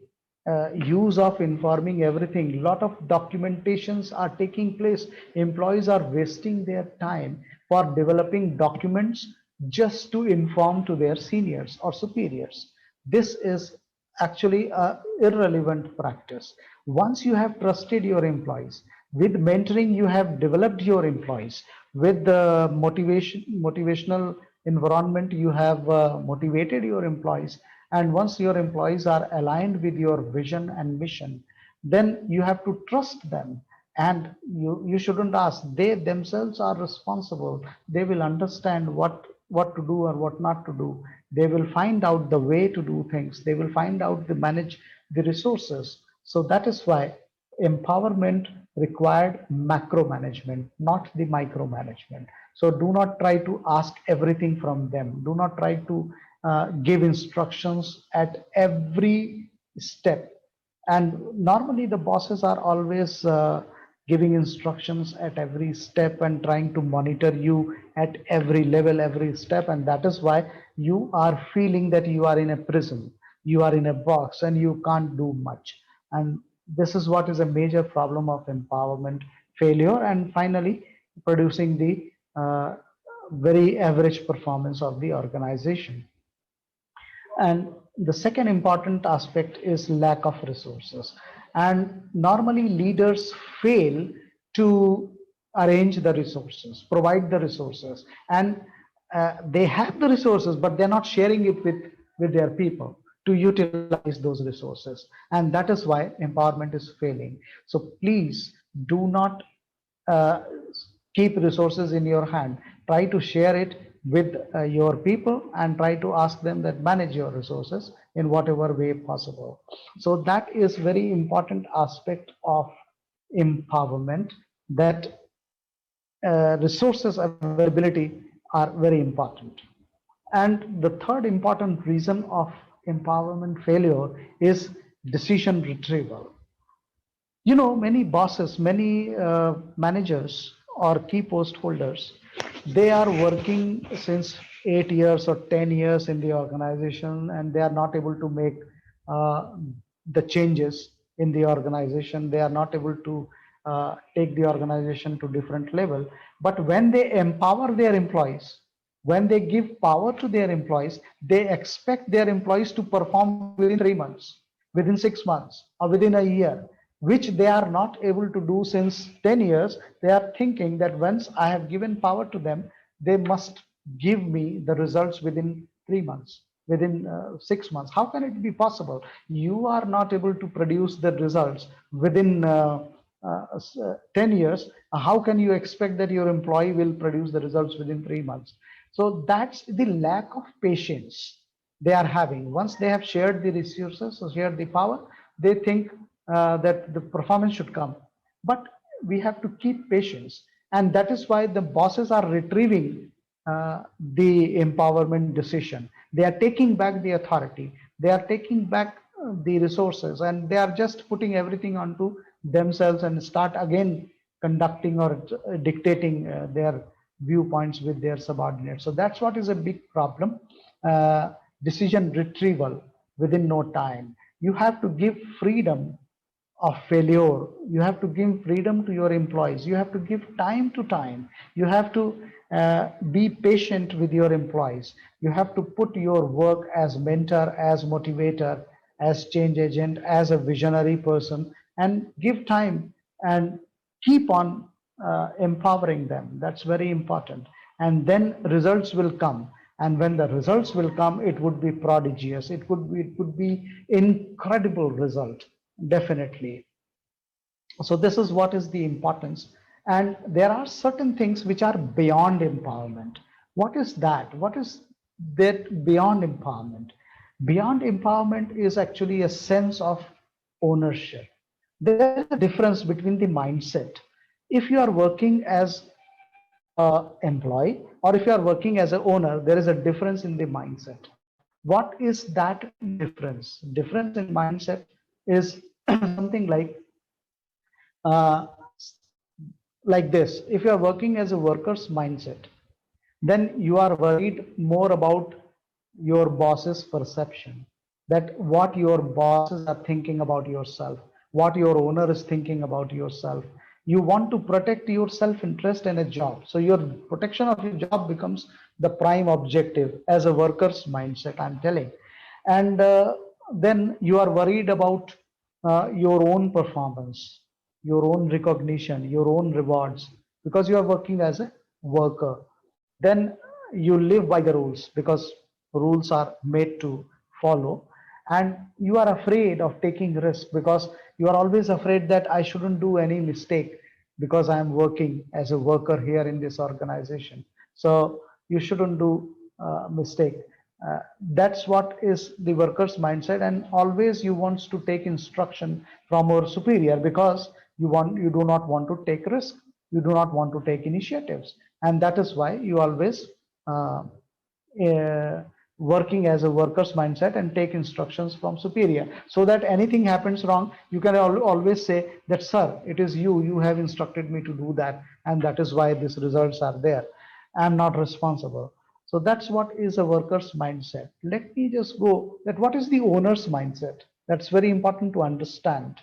use of informing everything? A lot of documentations are taking place. Employees are wasting their time for developing documents just to inform to their seniors or superiors. This is actually a irrelevant practice. Once you have trusted your employees, with mentoring you have developed your employees, with the motivational environment you have motivated your employees, and once your employees are aligned with your vision and mission, then you have to trust them. And you shouldn't ask, they themselves are responsible. They will understand what to do or what not to do. They will find out the way to do things. They will find out to manage the resources. So that is why empowerment required macro management, not the micromanagement. So do not try to ask everything from them. Do not try to give instructions at every step. And normally the bosses are always giving instructions at every step and trying to monitor you at every level, every step. And that is why you are feeling that you are in a prison, you are in a box, and you can't do much. And this is what is a major problem of empowerment failure, and finally producing the very average performance of the organization. And the second important aspect is lack of resources. And normally leaders fail to arrange the resources, provide the resources, and they have the resources, but they're not sharing it with their people to utilize those resources. And that is why empowerment is failing. So please do not uh, keep resources in your hand. Try to share it with your people and try to ask them that manage your resources in whatever way possible. So that is very important aspect of empowerment, that resources availability are very important. And the third important reason of empowerment failure is decision retrieval. You know, many bosses, many managers or key post holders, they are working since 8 years or 10 years in the organization, and they are not able to make uh, the changes in the organization. They are not able to take the organization to different level. But when they empower their employees, when they give power to their employees, they expect their employees to perform within 3 months, within 6 months, or within a year, which they are not able to do since 10 years. They are thinking that once I have given power to them, they must give me the results within 3 months, within 6 months. How can it be possible? You are not able to produce the results within 10 years. How can you expect that your employee will produce the results within 3 months? So that's the lack of patience they are having. Once they have shared the resources or shared the power, they think that the performance should come. But we have to keep patience. And that is why the bosses are retrieving the empowerment decision. They are taking back the authority. They are taking back the resources, and they are just putting everything onto themselves and start again conducting or dictating their viewpoints with their subordinates. So that's what is a big problem. Decision retrieval within no time. You have to give freedom of failure. You have to give freedom to your employees. You have to give time to time. You have to be patient with your employees. You have to put your work as mentor, as motivator, as change agent, as a visionary person, and give time and keep on empowering them. That's very important. And then results will come. And when the results will come, it would be prodigious. It would be incredible result, definitely. So this is what is the importance. And there are certain things which are beyond empowerment. What is that? What is that beyond empowerment? Beyond empowerment is actually a sense of ownership. There is a difference between the mindset. If you are working as a employee or if you are working as an owner, there is a difference in the mindset. What is that difference? Difference in mindset is something uh, like this. If you are working as a worker's mindset, then you are worried more about your boss's perception, that what your bosses are thinking about yourself, what your owner is thinking about yourself. You want to protect your self interest in a job, so your protection of your job becomes the prime objective as a worker's mindset, I'm telling. And then you are worried about your own performance, your own recognition, your own rewards, because you are working as a worker. Then you live by the rules because rules are made to follow. And you are afraid of taking risk because you are always afraid that I shouldn't do any mistake because I am working as a worker here in this organization. So you shouldn't do mistake. That's what is the worker's mindset. And always you want to take instruction from our superior because you do not want to take risk, you do not want to take initiatives, and that is why you always uh, working as a worker's mindset and take instructions from superior, so that anything happens wrong you can always say that, sir, it is you have instructed me to do that, and that is why these results are there. I'm not responsible. So that's what is a worker's mindset. Let me just go that what is the owner's mindset. That's very important to understand.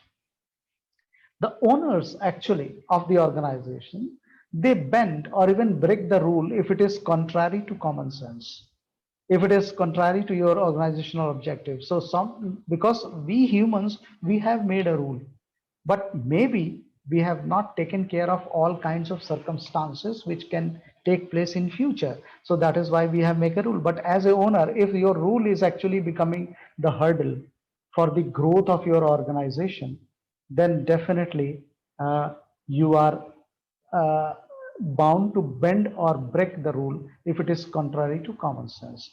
The owners actually of the organization, they bend or even break the rule if it is contrary to common sense, if it is contrary to your organizational objective. So some, because we humans, we have made a rule, but maybe we have not taken care of all kinds of circumstances which can take place in future. So that is why we have make a rule. But as a owner, if your rule is actually becoming the hurdle for the growth of your organization, then definitely you are uh, bound to bend or break the rule if it is contrary to common sense.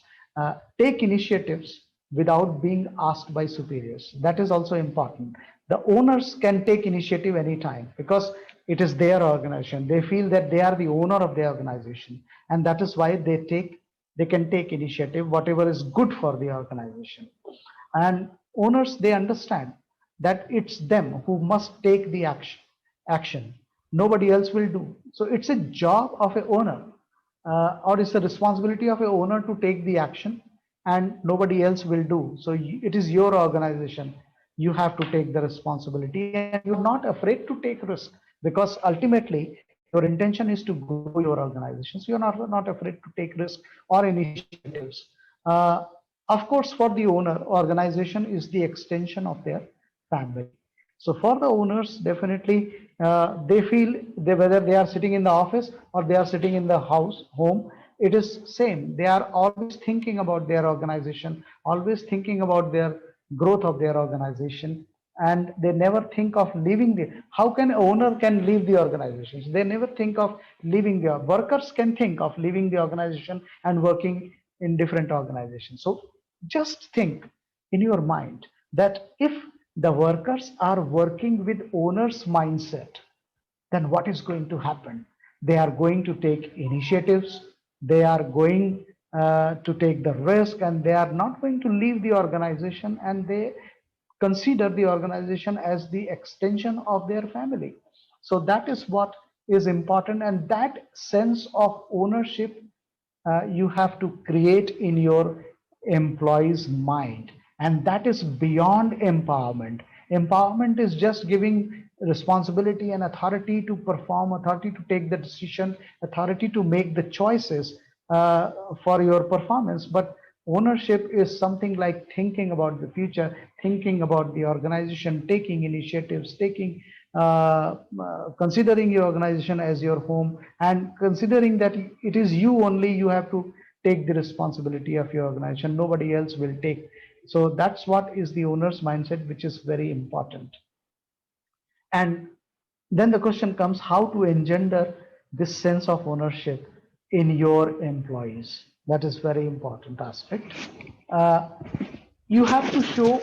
Take initiatives without being asked by superiors. That is also important. The owners can take initiative anytime because it is their organization. They feel that they are the owner of the organization, and that is why they can take initiative, whatever is good for the organization. And owners, they understand that it's them who must take the action. Nobody else will do. So it's a job of a owner, or it's the responsibility of a owner to take the action, and nobody else will do. So it is your organization. You have to take the responsibility, and you're not afraid to take risk because ultimately your intention is to grow your organization. So you're not afraid to take risk or initiatives. Uh, of course, for the owner, organization is the extension of their family. So for the owners, definitely they feel they, whether they are sitting in the office or they are sitting in the house, home, it is same. They are always thinking about their organization, always thinking about their growth of their organization, and they never think of leaving the. How can owner can leave the organizations? They never think of leaving. The workers can think of leaving the organization and working in different organizations. So just think in your mind that if the workers are working with owner's mindset, then what is going to happen? They are going to take initiatives, they are going to take the risk, and they are not going to leave the organization, and they consider the organization as the extension of their family. So that is what is important, and that sense of ownership you have to create in your employee's mind, and that is beyond empowerment. Empowerment is just giving responsibility and authority to perform, authority to take the decision, authority to make the choices for your performance. But ownership is something like thinking about the future, thinking about the organization, taking initiatives, taking considering your organization as your home, and considering that it is you only, you have to take the responsibility of your organization, nobody else will take. So that's what is the owner's mindset, which is very important. And then the question comes, how to engender this sense of ownership in your employees. That is very important aspect. Uh, you have to show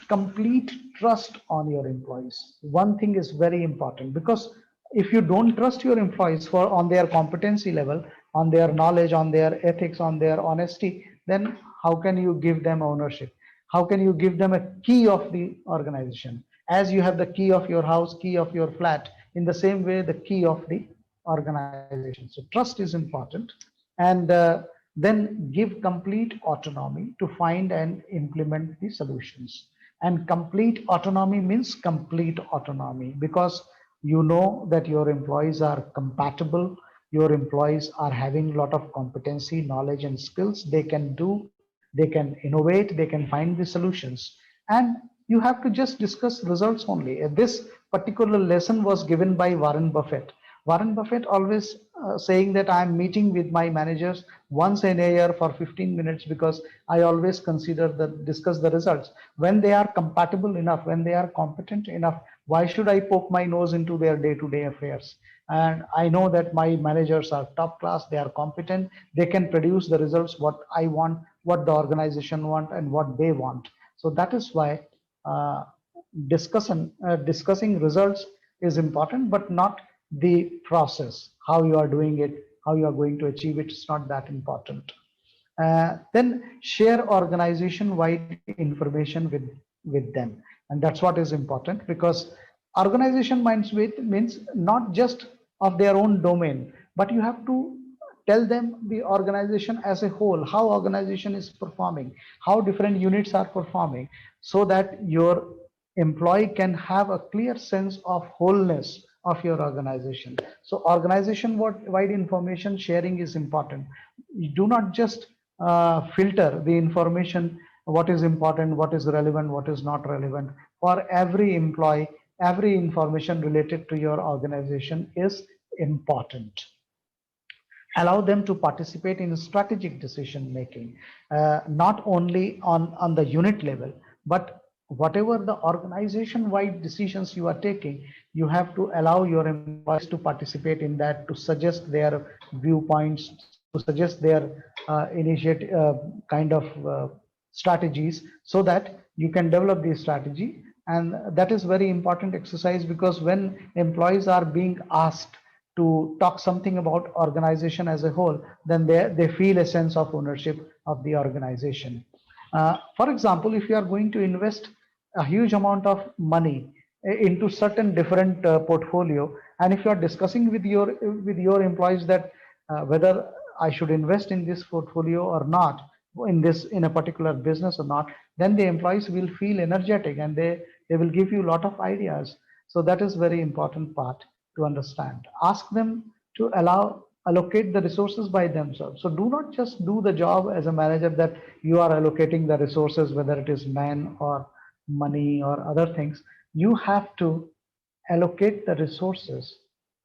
complete trust on your employees. One thing is very important, because if you don't trust your employees for on their competency level, on their knowledge, on their ethics, on their honesty, then how can you give them ownership? How can you give them a key of the organization? As you have the key of your house, key of your flat, in the same way, the key of the organization. So trust is important. And then give complete autonomy to find and implement the solutions. And complete autonomy means complete autonomy, because you know that your employees are compatible, your employees are having a lot of competency, knowledge, and skills. They can do, they can innovate, they can find the solutions. And you have to just discuss results only. This particular lesson was given by Warren Buffett. Warren Buffett always saying that I'm meeting with my managers once in a year for 15 minutes, because I always consider discuss the results. When they are compatible enough, when they are competent enough, why should I poke my nose into their day-to-day affairs? And I know that my managers are top class, they are competent, they can produce the results what I want, what the organization want, and what they want. So that is why uh, discussing results is important, but not the process, how you are doing it, how you are going to achieve it. It's not that important. Then share organization wide information with them, and that's what is important, because organization minds with means not just of their own domain, but you have to tell them the organization as a whole, how organization is performing, how different units are performing, so that your employee can have a clear sense of wholeness of your organization. So organization wide information sharing is important. You do not just filter the information, what is important, what is relevant, what is not relevant. For every employee, every information related to your organization is important. Allow them to participate in strategic decision making, not only on the unit level, but whatever the organization wide decisions you are taking, you have to allow your employees to participate in that, to suggest their viewpoints, to suggest their initiate kind of strategies, so that you can develop the strategy. And that is very important exercise, because when employees are being asked to talk something about organization as a whole, then they feel a sense of ownership of the organization. For example, if you are going to invest a huge amount of money into certain different portfolio, and if you are discussing with your employees that whether I should invest in this portfolio or not, in a particular business or not, then the employees will feel energetic, and they will give you a lot of ideas. So that is very important part to understand. Ask them to allocate the resources by themselves. So do not just do the job as a manager, that you are allocating the resources, whether it is man or money or other things. You have to allocate the resources.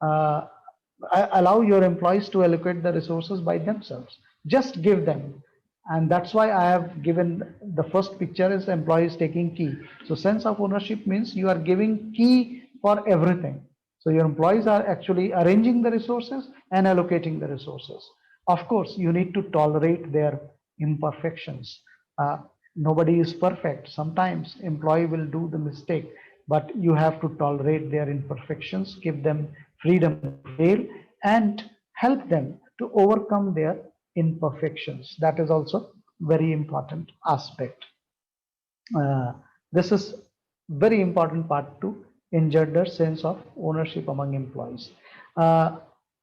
uh, Allow your employees to allocate the resources by themselves. Just give them. And that's why I have given the first picture is employees taking key. So sense of ownership means you are giving key for everything. So your employees are actually arranging the resources and allocating the resources. Of course, you need to tolerate their imperfections. uh, Nobody is perfect. Sometimes employee will do the mistake, but you have to tolerate their imperfections, give them freedom to fail, and help them to overcome their imperfections. That is also very important aspect. This is very important part to engender sense of ownership among employees. Uh,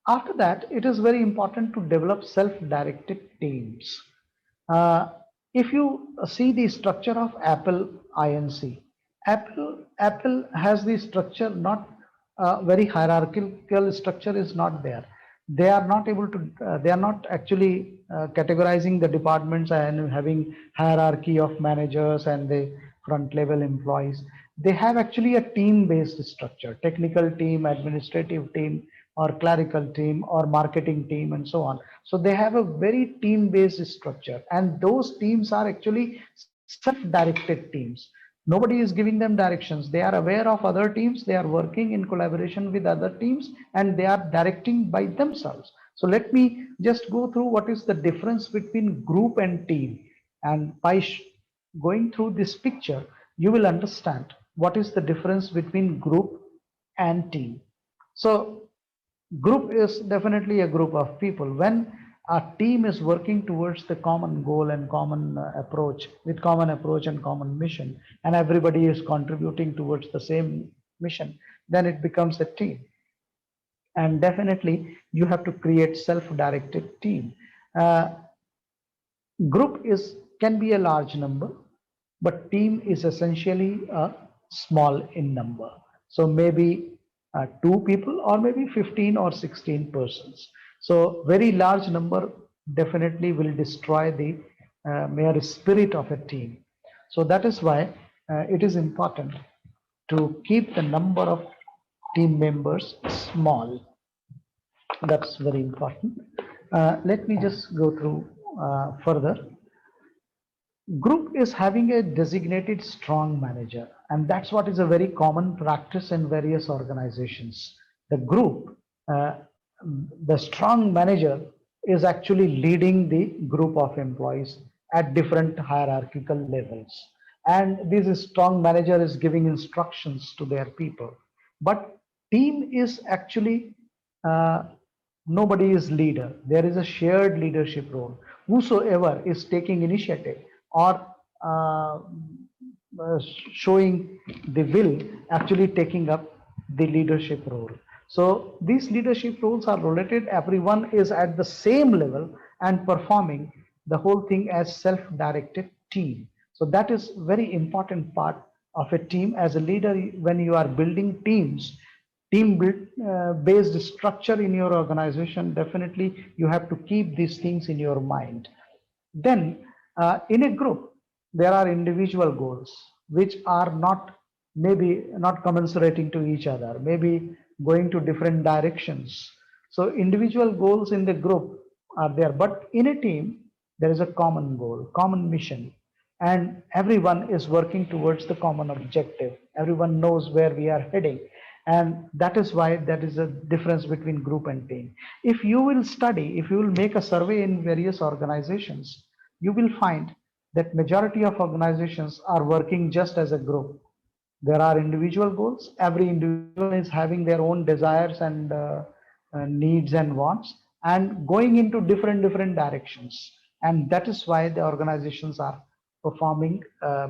After that, it is very important to develop self-directed teams. Uh, if you see the structure of Apple Inc., Apple has the structure, not very hierarchical structure is not there. They are not able to. They are not actually categorizing the departments and having hierarchy of managers and the front level employees. they have actually a team-based structure, technical team, administrative team, or clerical team, or marketing team, and so on. So they have a very team-based structure, and those teams are actually self-directed teams. Nobody is giving them directions. They are aware of other teams. They are working in collaboration with other teams, and they are directing by themselves. So let me just go through what is the difference between group and team. And by going through this picture, you will understand what is the difference between group and team. So group is definitely a group of people. When a team is working towards the common goal and common approach, with common approach and common mission, and everybody is contributing towards the same mission, then it becomes a team. And definitely you have to create self-directed team. uh, Group is can be a large number, but team is essentially a small in number. So maybe two people, or maybe 15 or 16 persons. So very large number definitely will destroy the mere spirit of a team. So that is why it is important to keep the number of team members small. That's very important. Let me just go through further. Group is having a designated strong manager, and that's what is a very common practice in various organizations. The group, uh, the strong manager is actually leading the group of employees at different hierarchical levels, and this strong manager is giving instructions to their people. But team is actually uh, nobody is leader. There is a shared leadership role. Whosoever is taking initiative or uh, showing the will, actually taking up the leadership role. So these leadership roles are related. Everyone is at the same level and performing the whole thing as self-directed team. So that is very important part of a team. As a leader, when you are building teams, team based structure in your organization, definitely you have to keep these things in your mind. Then in a group, there are individual goals which are not, maybe not commensurating to each other, maybe going to different directions. So individual goals in the group are there, but in a team, there is a common goal, common mission, and everyone is working towards the common objective. Everyone knows where we are heading, and that is why that is a difference between group and team. If you will study, if you will make a survey in various organizations, you will find that majority of organizations are working just as a group. There are individual goals. Every individual is having their own desires and needs and wants, and going into different directions. And that is why the organizations are performing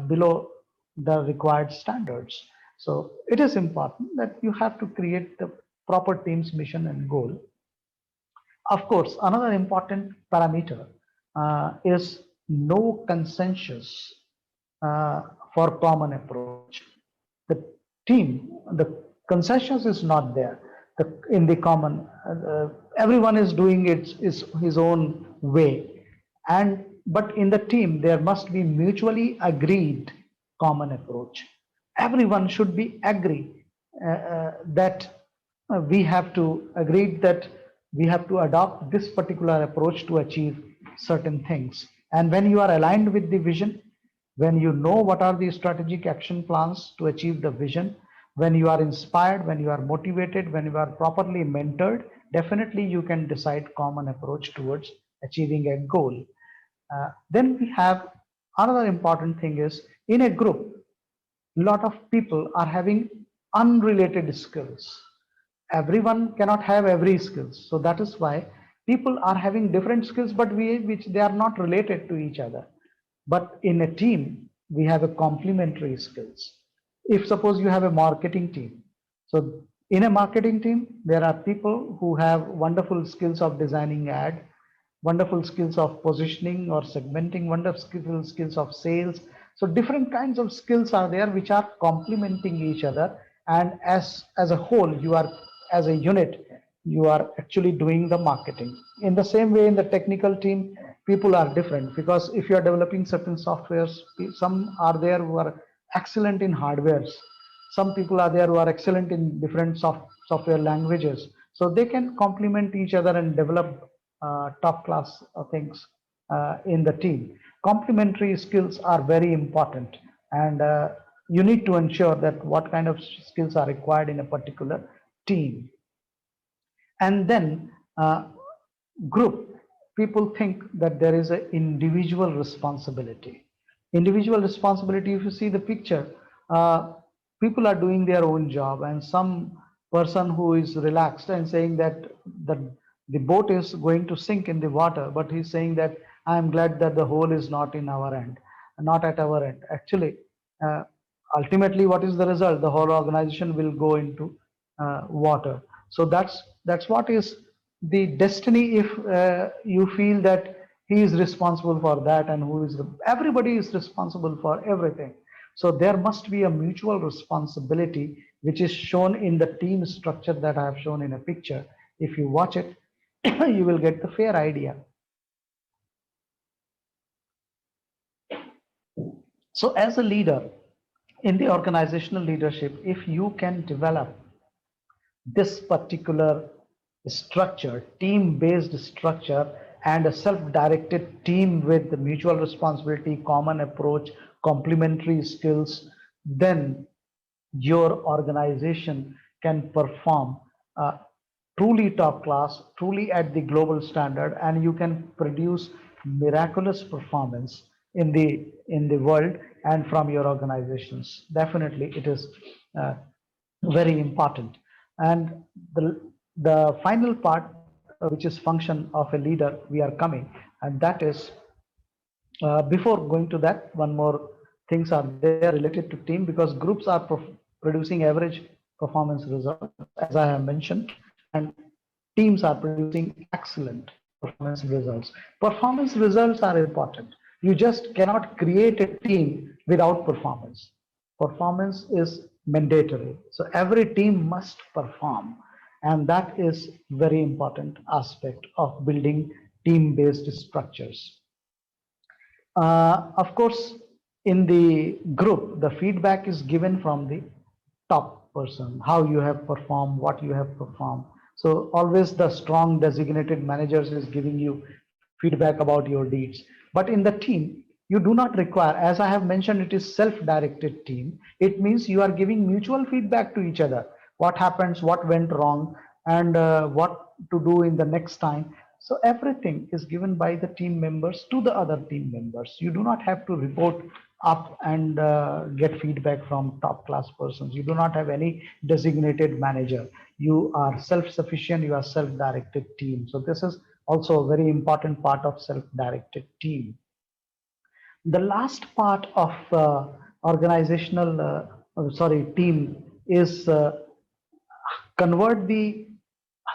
below the required standards. So it is important that you have to create the proper team's mission and goal. Of course, another important parameter is no consensus for common approach. The team, the consensus is not there. In the common, everyone is doing it is his own way, and but in the team there must be mutually agreed common approach. Everyone should be agree that we have to agree that we have to adopt this particular approach to achieve certain things. And when you are aligned with the vision, when you know what are the strategic action plans to achieve the vision, when you are inspired, when you are motivated, when you are properly mentored, definitely you can decide common approach towards achieving a goal. Then we have another important thing is, in a group, a lot of people are having unrelated skills. Everyone cannot have every skills. So that is why people are having different skills, but which they are not related to each other. But in a team, we have a complementary skills. If suppose you have a marketing team, so in a marketing team, there are people who have wonderful skills of designing ad, wonderful skills of positioning or segmenting, wonderful skills of sales. So different kinds of skills are there which are complementing each other. And as a whole, you are, as a unit, you are actually doing the marketing. In the same way, in the technical team, people are different, because if you are developing certain softwares, some are there who are excellent in hardwares, Some people are there who are excellent in different software languages. So they can complement each other and develop top class things in the team. Complementary skills are very important, and you need to ensure that what kind of skills are required in a particular team. And then group, people think that there is an individual responsibility. Individual responsibility, if you see the picture, uh, people are doing their own job, and some person who is relaxed and saying that the, the boat is going to sink in the water, but he's saying that I am glad that the hole is not in our end, not at our end. Actually, uh, ultimately, what is the result? The whole organization will go into water. So that's what is the destiny. If you feel that he is responsible for that, and who is everybody is responsible for everything. So there must be a mutual responsibility, which is shown in the team structure that I have shown in a picture. If you watch it, you will get the fair idea. So as a leader in the organizational leadership, if you can develop this particular structure, team-based structure, and a self-directed team with mutual responsibility, common approach, complementary skills, then your organization can perform truly top class, truly at the global standard, and you can produce miraculous performance in the world and from your organizations. Definitely, it is uh, very important. And the final part, which is function of a leader, we are coming, and that is before going to that, one more things are there related to team, because groups are producing average performance results, as I have mentioned, and teams are producing excellent performance results. Performance results are important. You just cannot create a team without performance. Performance is mandatory. So every team must perform. And that is very important aspect of building team-based structures. Of course, in the group, the feedback is given from the top person, how you have performed, what you have performed. So always the strong designated managers is giving you feedback about your deeds. But in the team, you do not require, as I have mentioned, it is self-directed team. It means you are giving mutual feedback to each other. What happens, what went wrong, and what to do in the next time. So everything is given by the team members to the other team members. You do not have to report up and get feedback from top class persons. You do not have any designated manager. You are self-sufficient, you are self-directed team. So this is also a very important part of self-directed team. The last part of organizational, sorry, team is convert the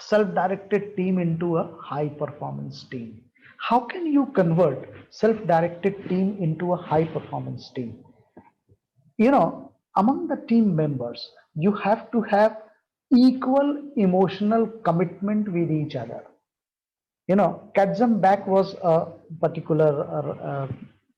self-directed team into a high performance team. How can you convert self-directed team into a high performance team? Among the team members, you have to have equal emotional commitment with each other. Kadzam Back was a particular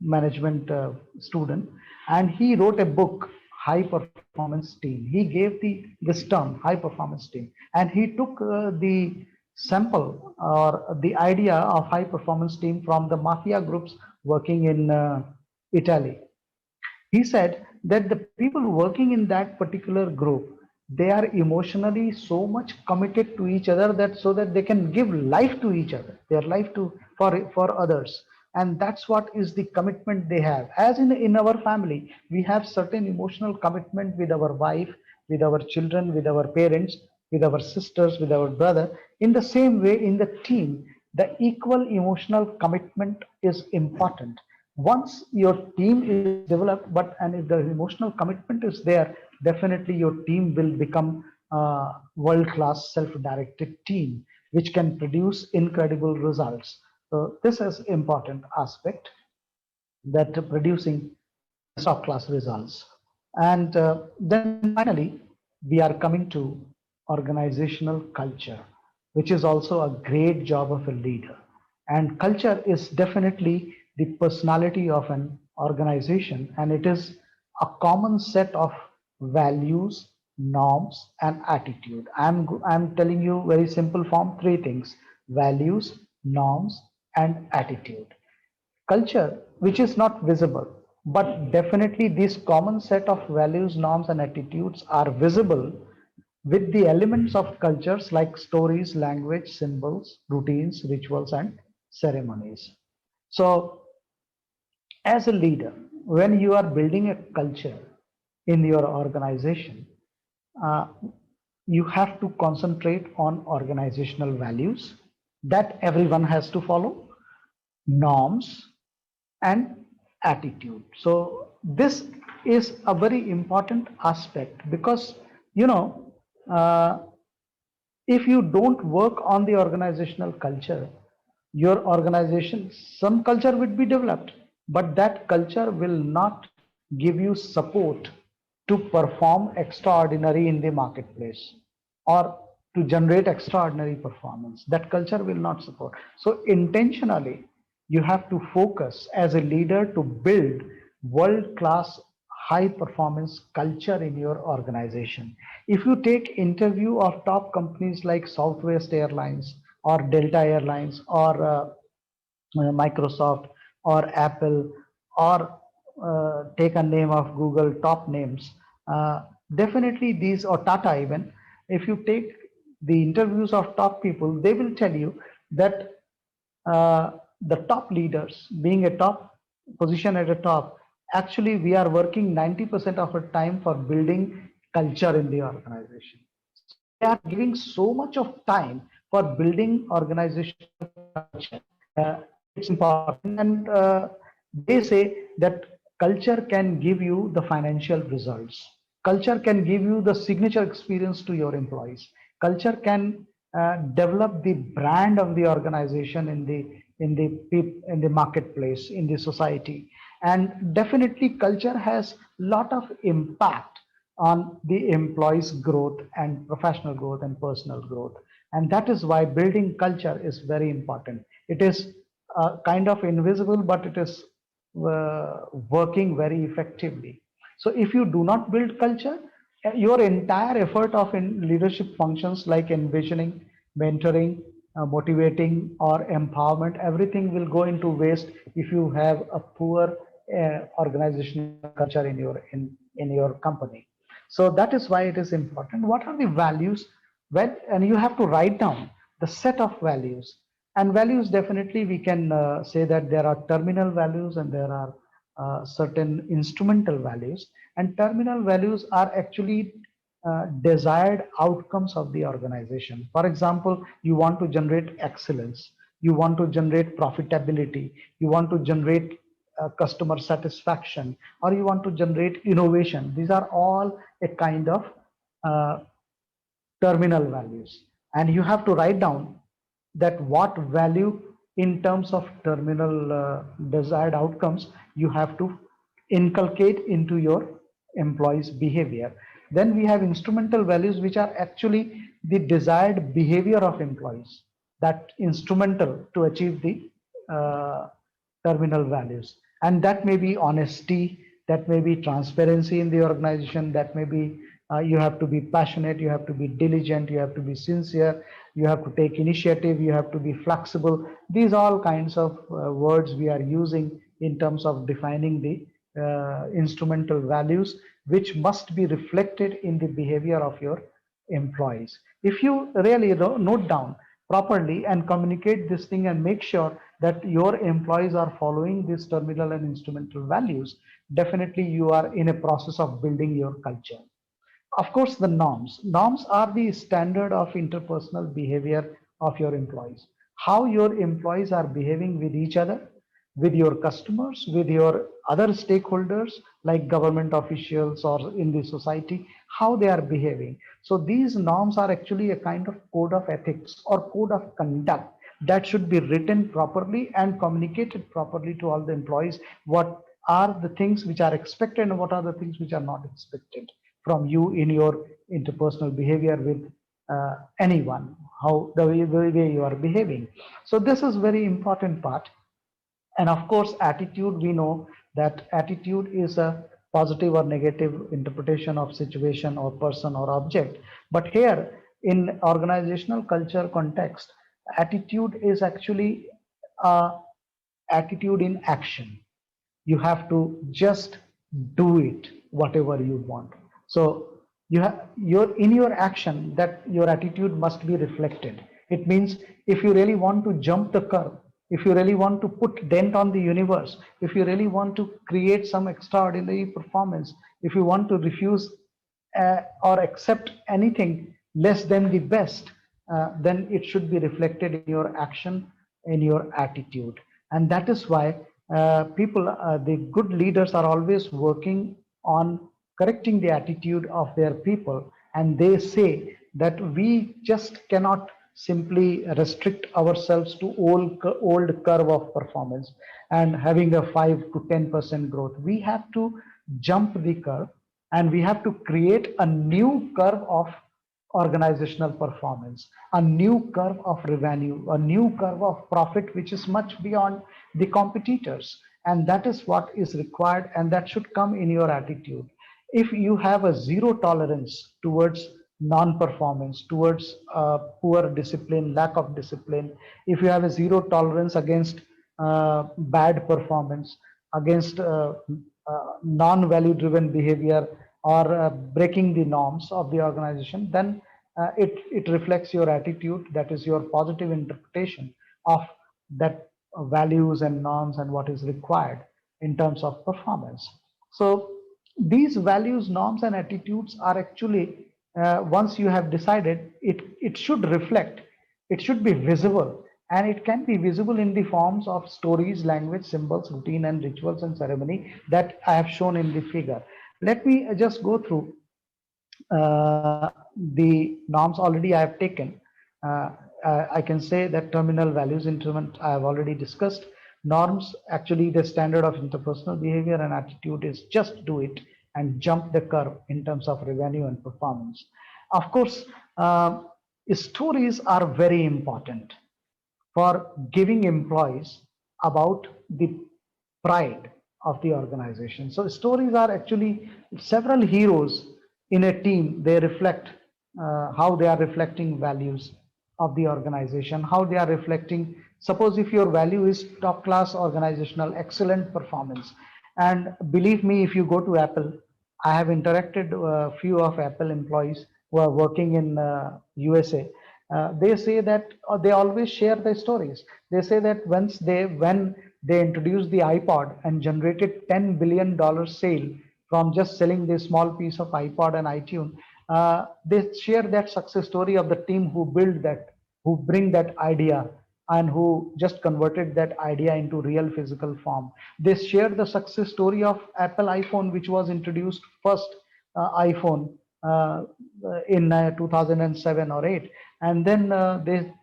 management student, and he wrote a book, High Performance Team. He gave this term, High Performance Team, and he took the sample or the idea of high performance team from the mafia groups working in Italy. He said that the people working in that particular group, they are emotionally so much committed to each other, that so that they can give life to each other, their life to for others. And that's what is the commitment they have. As in our family, we have certain emotional commitment with our wife, with our children, with our parents, with our sisters, with our brother. In the same way, in the team, the equal emotional commitment is important. Once your team is developed, and if the emotional commitment is there, definitely your team will become a world-class self-directed team, which can produce incredible results. So this is important aspect, that producing top class results. And then finally, we are coming to organizational culture, which is also a great job of a leader. And culture is definitely the personality of an organization, and it is a common set of values, norms, and attitude. I'm telling you very simple form, three things: values, norms, and attitude. Culture, which is not visible, but definitely this common set of values, norms, and attitudes are visible with the elements of cultures like stories, language, symbols, routines, rituals, and ceremonies. So, as a leader, when you are building a culture in your organization, uh, you have to concentrate on organizational values that everyone has to follow, norms, and attitude. So this is a very important aspect because, you know, uh, if you don't work on the organizational culture, your organization, some culture would be developed, but that culture will not give you support to perform extraordinary in the marketplace or to generate extraordinary performance. That culture will not support. So intentionally, you have to focus as a leader to build world class high performance culture in your organization. If you take interview of top companies like Southwest Airlines or Delta Airlines or Microsoft or Apple or take a name of Google, top names, definitely these, or Tata even, if you take the interviews of top people, they will tell you that the top leaders, being a top position at the top, actually we are working 90% of our time for building culture in the organization. So they are giving so much of time for building organizational culture. It's important, and they say that culture can give you the financial results. Culture can give you the signature experience to your employees. Culture can develop the brand of the organization in the marketplace, in the society. And definitely culture has lot of impact on the employees growth and professional growth and personal growth. And that is why building culture is very important. It is kind of invisible, but it is working very effectively. So if you do not build culture, your entire effort of in leadership functions like envisioning, mentoring, motivating, or empowerment, everything will go into waste if you have a poor organizational culture in your company. So that is why it is important. What are the values? Well, and you have to write down the set of values. And values, definitely we can say that there are terminal values and there are certain instrumental values. And terminal values are actually desired outcomes of the organization. For example, you want to generate excellence, you want to generate profitability, you want to generate customer satisfaction, or you want to generate innovation. These are all a kind of uh, terminal values, and you have to write down that what value in terms of terminal desired outcomes you have to inculcate into your employees behavior. Then we have instrumental values, which are actually the desired behavior of employees, that instrumental to achieve the terminal values. And that may be honesty, that may be transparency in the organization, that may be you have to be passionate, you have to be diligent, you have to be sincere, you have to take initiative, you have to be flexible. These all kinds of words we are using in terms of defining the instrumental values, which must be reflected in the behavior of your employees. If you really note down properly and communicate this thing and make sure that your employees are following these terminal and instrumental values, definitely you are in a process of building your culture. Of course, the norms are the standard of interpersonal behavior of your employees. How your employees are behaving with each other, with your customers, with your other stakeholders like government officials or in the society, how they are behaving. So these norms are actually a kind of code of ethics or code of conduct that should be written properly and communicated properly to all the employees. What are the things which are expected and what are the things which are not expected from you in your interpersonal behavior with anyone, how the way you are behaving. So this is very important part. And of course, attitude, we know that attitude is a positive or negative interpretation of situation or person or object. But here in organizational culture context, attitude is actually attitude in action. You have to just do it whatever you want. So you have your in your action that your attitude must be reflected. It means if you really want to jump the curve, if you really want to put dent on the universe, if you really want to create some extraordinary performance, if you want to refuse or accept anything less than the best, then it should be reflected in your action, in your attitude. And that is why the good leaders are always working on correcting the attitude of their people. And they say that we just cannot simply restrict ourselves to old curve of performance and having a 5 to 10% growth. We have to jump the curve, and we have to create a new curve of organizational performance, a new curve of revenue, a new curve of profit, which is much beyond the competitors. And that is what is required, and that should come in your attitude. If you have a zero tolerance towards non-performance, towards poor discipline, lack of discipline, if you have a zero tolerance against bad performance, against non-value driven behavior, or breaking the norms of the organization, then it reflects your attitude. That is your positive interpretation of that values and norms and what is required in terms of performance. So these values, norms, and attitudes are actually, once you have decided, it should reflect, it should be visible, and it can be visible in the forms of stories, language, symbols, routine, and rituals and ceremony that I have shown in the figure. Let me just go through the norms already I have taken. I can say that terminal values instrument I have already discussed. Norms, actually the standard of interpersonal behavior, and attitude is just do it and jump the curve in terms of revenue and performance. Of course, stories are very important for giving employees about the pride of the organization. So stories are actually several heroes in a team. They reflect how they are reflecting values of the organization, how they are reflecting. Suppose if your value is top class organizational excellent performance, and believe me, if you go to Apple, I have interacted a few of Apple employees who are working in USA. They say that they always share their stories. They say that when they introduced the iPod and generated $10 billion sale from just selling this small piece of iPod and iTunes, they share that success story of the team who built that, who bring that idea, and who just converted that idea into real physical form. They share the success story of Apple iPhone, which was introduced first iPhone in 2007 or 8, and then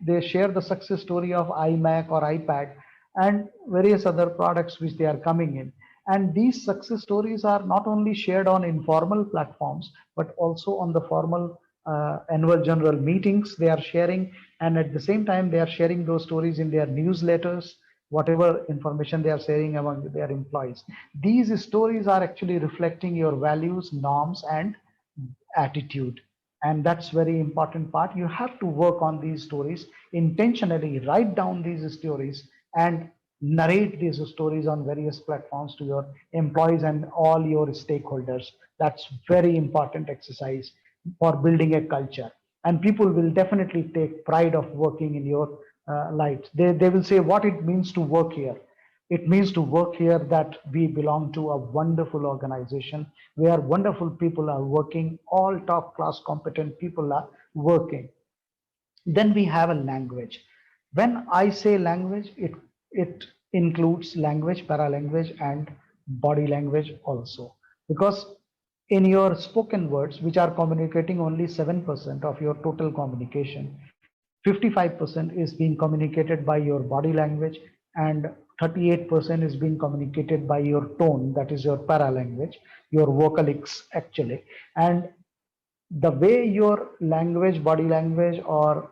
they share the success story of iMac or iPad and various other products which they are coming in. And these success stories are not only shared on informal platforms, but also on the formal annual general meetings they are sharing. And at the same time, they are sharing those stories in their newsletters, whatever information they are sharing among their employees. These stories are actually reflecting your values, norms, and attitude. And that's very important part. You have to work on these stories intentionally, write down these stories and narrate these stories on various platforms to your employees and all your stakeholders. That's very important exercise for building a culture. And people will definitely take pride of working in your lives. They will say what it means to work here. It means to work here that we belong to a wonderful organization where wonderful people are working, all top class competent people are working. Then we have a language. When I say language, it includes language, paralanguage, and body language also. Because in your spoken words, which are communicating only 7% of your total communication, 55% is being communicated by your body language, and 38% is being communicated by your tone, that is your paralanguage, your vocalics actually. And the way your language, body language, or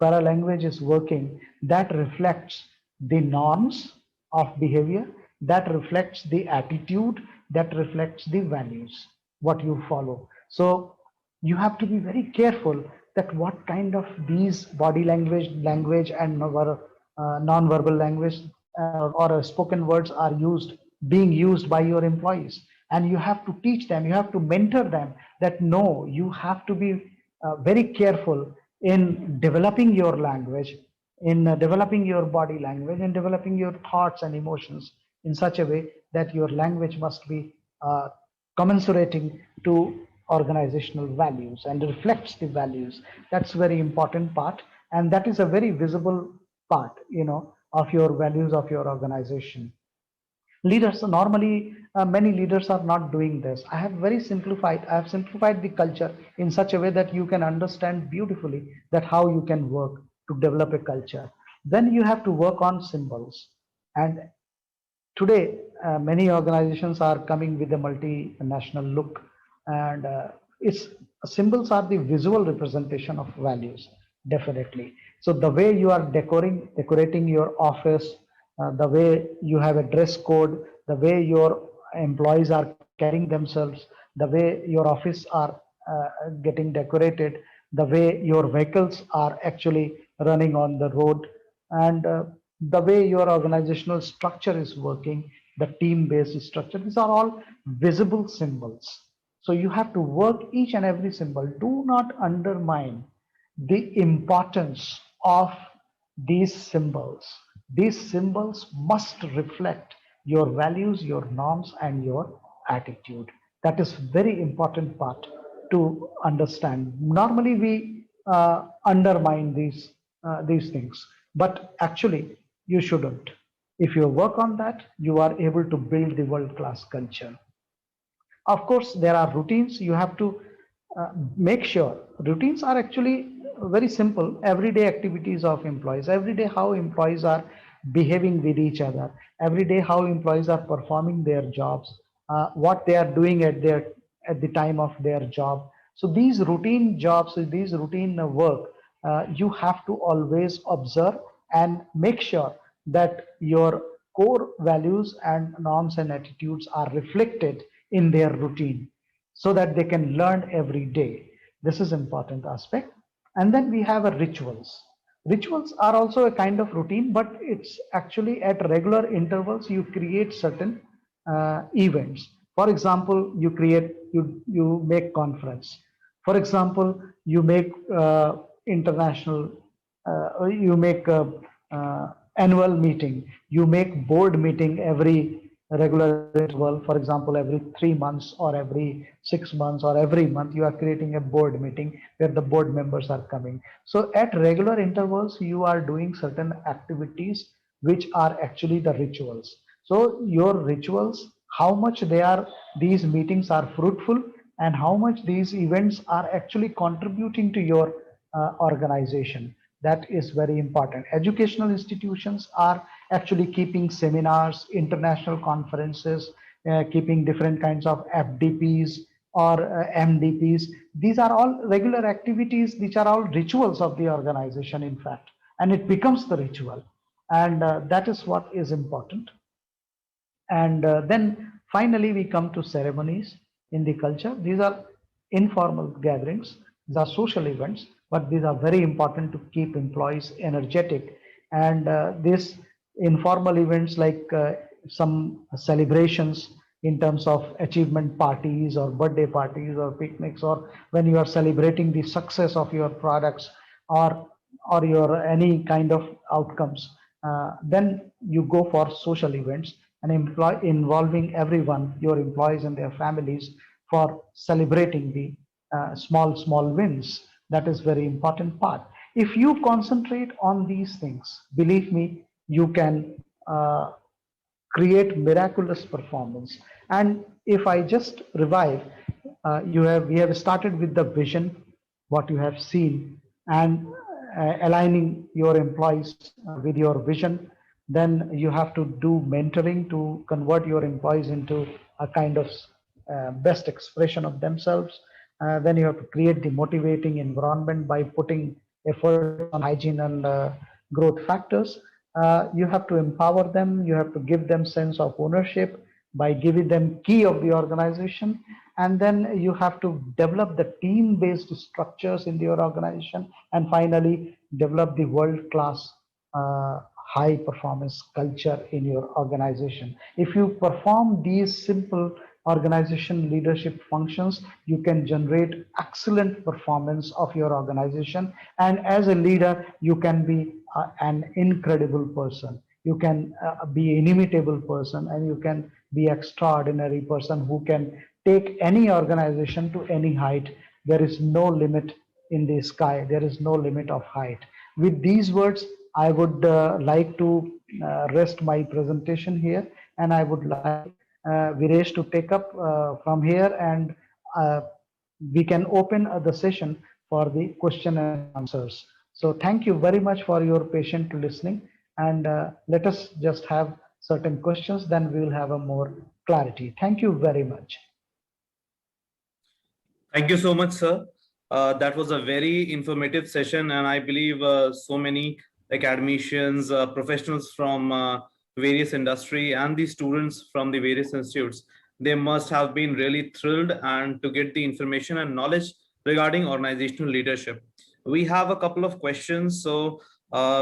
paralanguage is working, that reflects the norms of behavior, that reflects the attitude, that reflects the values, what you follow. So you have to be very careful that what kind of these body language and non-verbal language or spoken words are being used by your employees. And you have to teach them, you have to mentor them that no, you have to be very careful in developing your language, in developing your body language, and developing your thoughts and emotions in such a way that your language must be commensurating to organizational values and reflects the values. That's very important part, and that is a very visible part, of your values of your organization. Leaders normally, many leaders are not doing this. I have simplified the culture in such a way that you can understand beautifully that how you can work to develop a culture. Then you have to work on symbols. And today, many organizations are coming with a multinational look, and its symbols are the visual representation of values, definitely. So the way you are decorating your office, the way you have a dress code, the way your employees are carrying themselves, the way your office are getting decorated, the way your vehicles are actually running on the road, and the way your organizational structure is working, the team based structure, these are all visible symbols. So you have to work each and every symbol. Do not undermine the importance of these symbols. These symbols must reflect your values, your norms, and your attitude. That is very important part to understand. Normally, we undermine these things, but actually, you shouldn't. If you work on that, you are able to build the world-class culture. Of course, there are routines. You have to make sure routines are actually very simple, everyday activities of employees, every day how employees are behaving with each other, every day how employees are performing their jobs, what they are doing at the time of their job. So these routine jobs, these routine work, you have to always observe and make sure that your core values and norms and attitudes are reflected in their routine so that they can learn every day. This is important aspect. And then we have a rituals. Rituals are also a kind of routine, but it's actually at regular intervals you create certain events. For example, you make conference. For example, you make international, you make annual meeting. You make board meeting every regular interval. For example, every 3 months or every 6 months or every month, you are creating a board meeting where the board members are coming. So at regular intervals, you are doing certain activities which are actually the rituals. So your rituals, how much these meetings are fruitful, and how much these events are actually contributing to your organization. That is very important. Educational institutions are actually keeping seminars, international conferences, keeping different kinds of FDPs or MDPs. These are all regular activities. These are all rituals of the organization, in fact, and it becomes the ritual. And that is what is important. And then finally, we come to ceremonies in the culture. These are informal gatherings, these are social events, but these are very important to keep employees energetic. And these informal events like some celebrations in terms of achievement parties or birthday parties or picnics, or when you are celebrating the success of your products or your any kind of outcomes, then you go for social events and involving everyone, your employees and their families, for celebrating the small wins. That is very important part. If you concentrate on these things, believe me, you can create miraculous performance. And if I just revive, we have started with the vision, what you have seen, and aligning your employees with your vision. Then you have to do mentoring to convert your employees into a kind of best expression of themselves. Then you have to create the motivating environment by putting effort on hygiene and growth factors. You have to empower them. You have to give them sense of ownership. by giving them key of the organization. And then you have to develop the team-based structures in your organization, and finally develop the world-class high performance culture in your organization. If you perform these simple organization leadership functions, you can generate excellent performance of your organization. And as a leader, you can be an incredible person. You can be inimitable person, and you can be extraordinary person who can take any organization to any height. There is no limit in the sky. There is no limit of height. With these words, I would like to rest my presentation here, and I would like Viresh to take up from here, and uh, we can open the session for the question and answers. So thank you very much for your patient listening, and let us just have certain questions, then we will have a more clarity. Thank you very much. Thank you so much, sir. That was a very informative session, and I believe so many academicians, professionals from various industry, and the students from the various institutes, they must have been really thrilled and to get the information and knowledge regarding organizational leadership. We have a couple of questions, so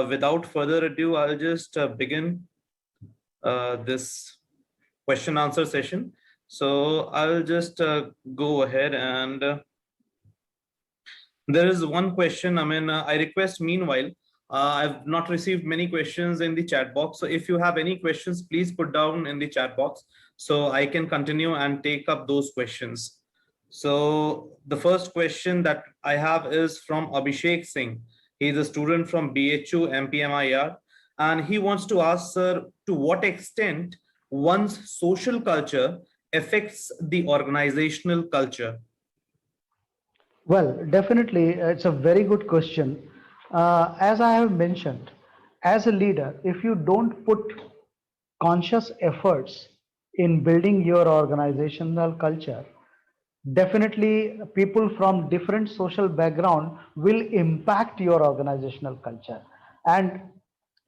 without further ado, I'll just begin this question answer session. So I'll just go ahead and there is one question. I mean, I request meanwhile, I've not received many questions in the chat box. So if you have any questions, please put down in the chat box so I can continue and take up those questions. So the first question that I have is from Abhishek Singh. He's a student from BHU MPMIR, and he wants to ask, sir, to what extent one's social culture affects the organizational culture? Well, definitely, it's a very good question. As I have mentioned, as a leader, if you don't put conscious efforts in building your organizational culture, definitely people from different social background will impact your organizational culture, and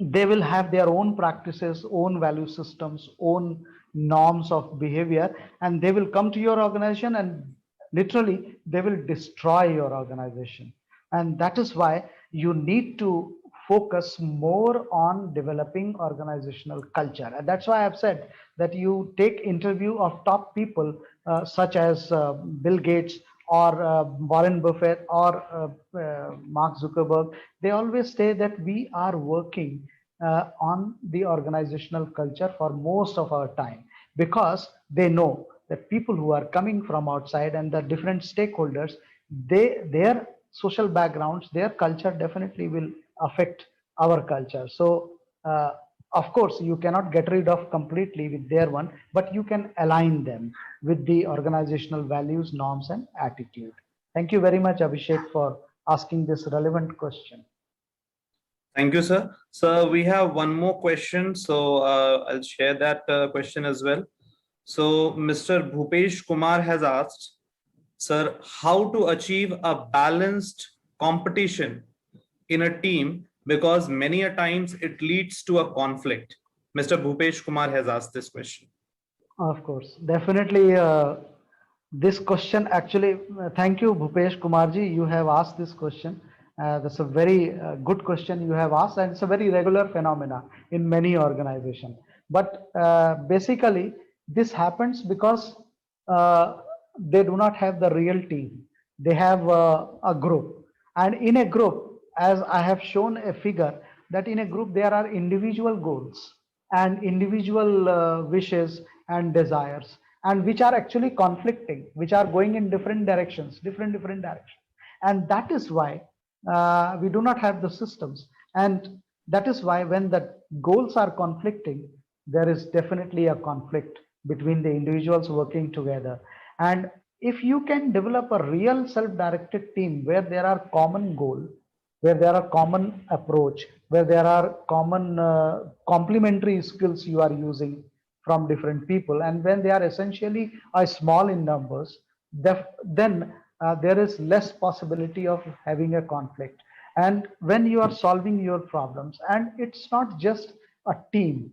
they will have their own practices, own value systems, own norms of behavior, and they will come to your organization, and literally they will destroy your organization. And that is why you need to focus more on developing organizational culture. And that's why I've said that you take interview of top people such as Bill Gates or Warren Buffett or Mark Zuckerberg. They always say that we are working on the organizational culture for most of our time, because they know that people who are coming from outside and the different stakeholders, their social backgrounds, their culture definitely will affect our culture. So of course you cannot get rid of completely with their one, but you can align them with the organizational values, norms, and attitude. Thank you very much, Abhishek, for asking this relevant question. Thank you, sir. So we have one more question. So I'll share that question as well. So Mr. Bhupesh Kumar has asked, sir, how to achieve a balanced competition in a team, because many a times it leads to a conflict. Mr. Bhupesh Kumar has asked this question. Of course, definitely. This question actually, thank you, Bhupesh Kumarji. You have asked this question. That's a very good question you have asked, and it's a very regular phenomena in many organizations. But basically, this happens because they do not have the real team. They have a group, and in a group, as I have shown a figure, that in a group there are individual goals and individual wishes and desires, and which are actually conflicting, which are going in different directions, different directions. And that is why we do not have the systems. And that is why when the goals are conflicting, there is definitely a conflict between the individuals working together. And if you can develop a real self-directed team where there are common goal, where there are common approach, where there are common complementary skills you are using from different people, and when they are essentially small in numbers, then there is less possibility of having a conflict. And when you are solving your problems, and it's not just a team,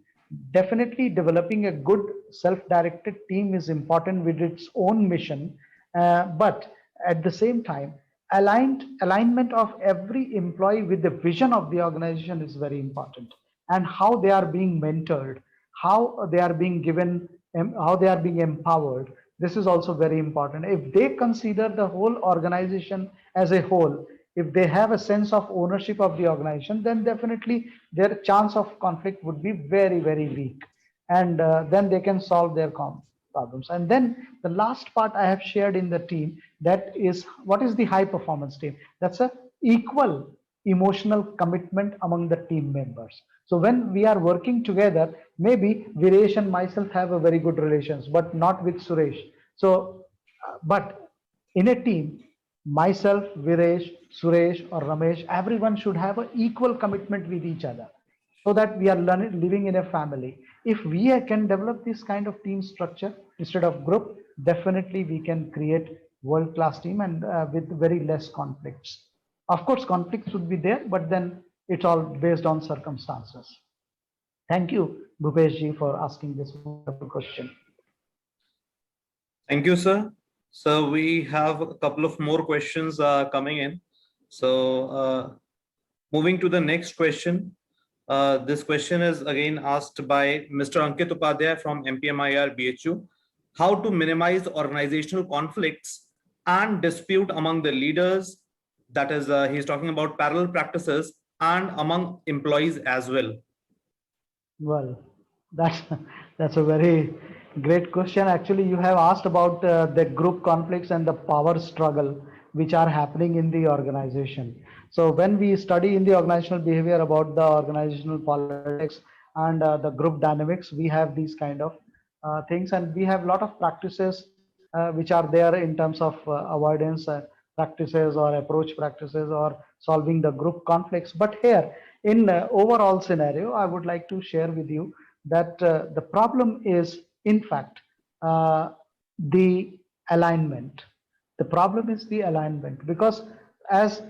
definitely developing a good self-directed team is important with its own mission, but at the same time, alignment of every employee with the vision of the organization is very important, and how they are being mentored, how they are being given, how they are being empowered. This is also very important. If they consider the whole organization as a whole, if they have a sense of ownership of the organization, then definitely their chance of conflict would be very, very weak. And then they can solve their problems. And then the last part I have shared in the team, that is what is the high performance team? That's a equal emotional commitment among the team members. So when we are working together, maybe Viresh and myself have a very good relations, but not with Suresh. So, but in a team, myself, Viresh, Suresh, or Ramesh, everyone should have an equal commitment with each other, so that we are living in a family. If we can develop this kind of team structure instead of group, definitely we can create world-class team, and with very less conflicts. Of course, conflicts would be there, but then it's all based on circumstances. Thank you, Bhupesh ji, for asking this wonderful question. Thank you, sir. So we have a couple of more questions coming in. So moving to the next question. This question is again asked by Mr. Ankit Upadhyay from MPMIR BHU. How to minimize organizational conflicts and dispute among the leaders? That is, he's talking about parallel practices and among employees as well. Well, that's that's a very great question. Actually, you have asked about the group conflicts and the power struggle which are happening in the organization. So when we study in the organizational behavior about the organizational politics and the group dynamics, we have these kind of things, and we have a lot of practices which are there in terms of avoidance practices or approach practices or solving the group conflicts. But here, in overall scenario, I would like to share with you that the problem is, in fact, the alignment. The problem is the alignment, because as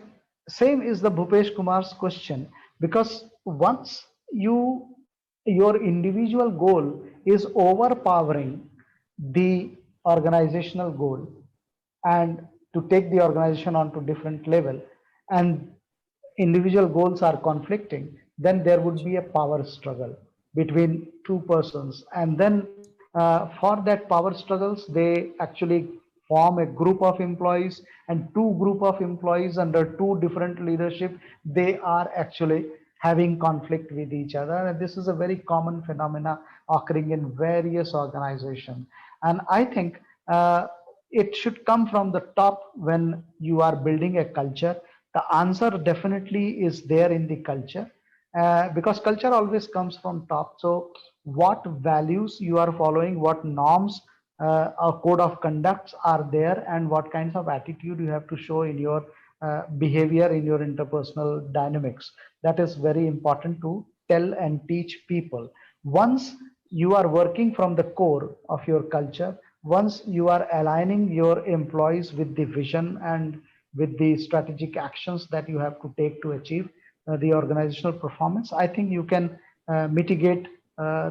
same is the Bhupesh Kumar's question, because once your individual goal is overpowering the organizational goal, and to take the organization on to different level, and individual goals are conflicting, then there would be a power struggle between two persons. And then for that power struggles, they actually form a group of employees, and two group of employees under two different leadership, they are actually having conflict with each other. And this is a very common phenomena occurring in various organizations. And I think it should come from the top. When you are building a culture, the answer definitely is there in the culture, because culture always comes from top. So what values you are following, what norms or code of conducts are there, and what kinds of attitude you have to show in your behavior, in your interpersonal dynamics, that is very important to tell and teach people. Once you are working from the core of your culture, once you are aligning your employees with the vision and with the strategic actions that you have to take to achieve the organizational performance, I think you can mitigate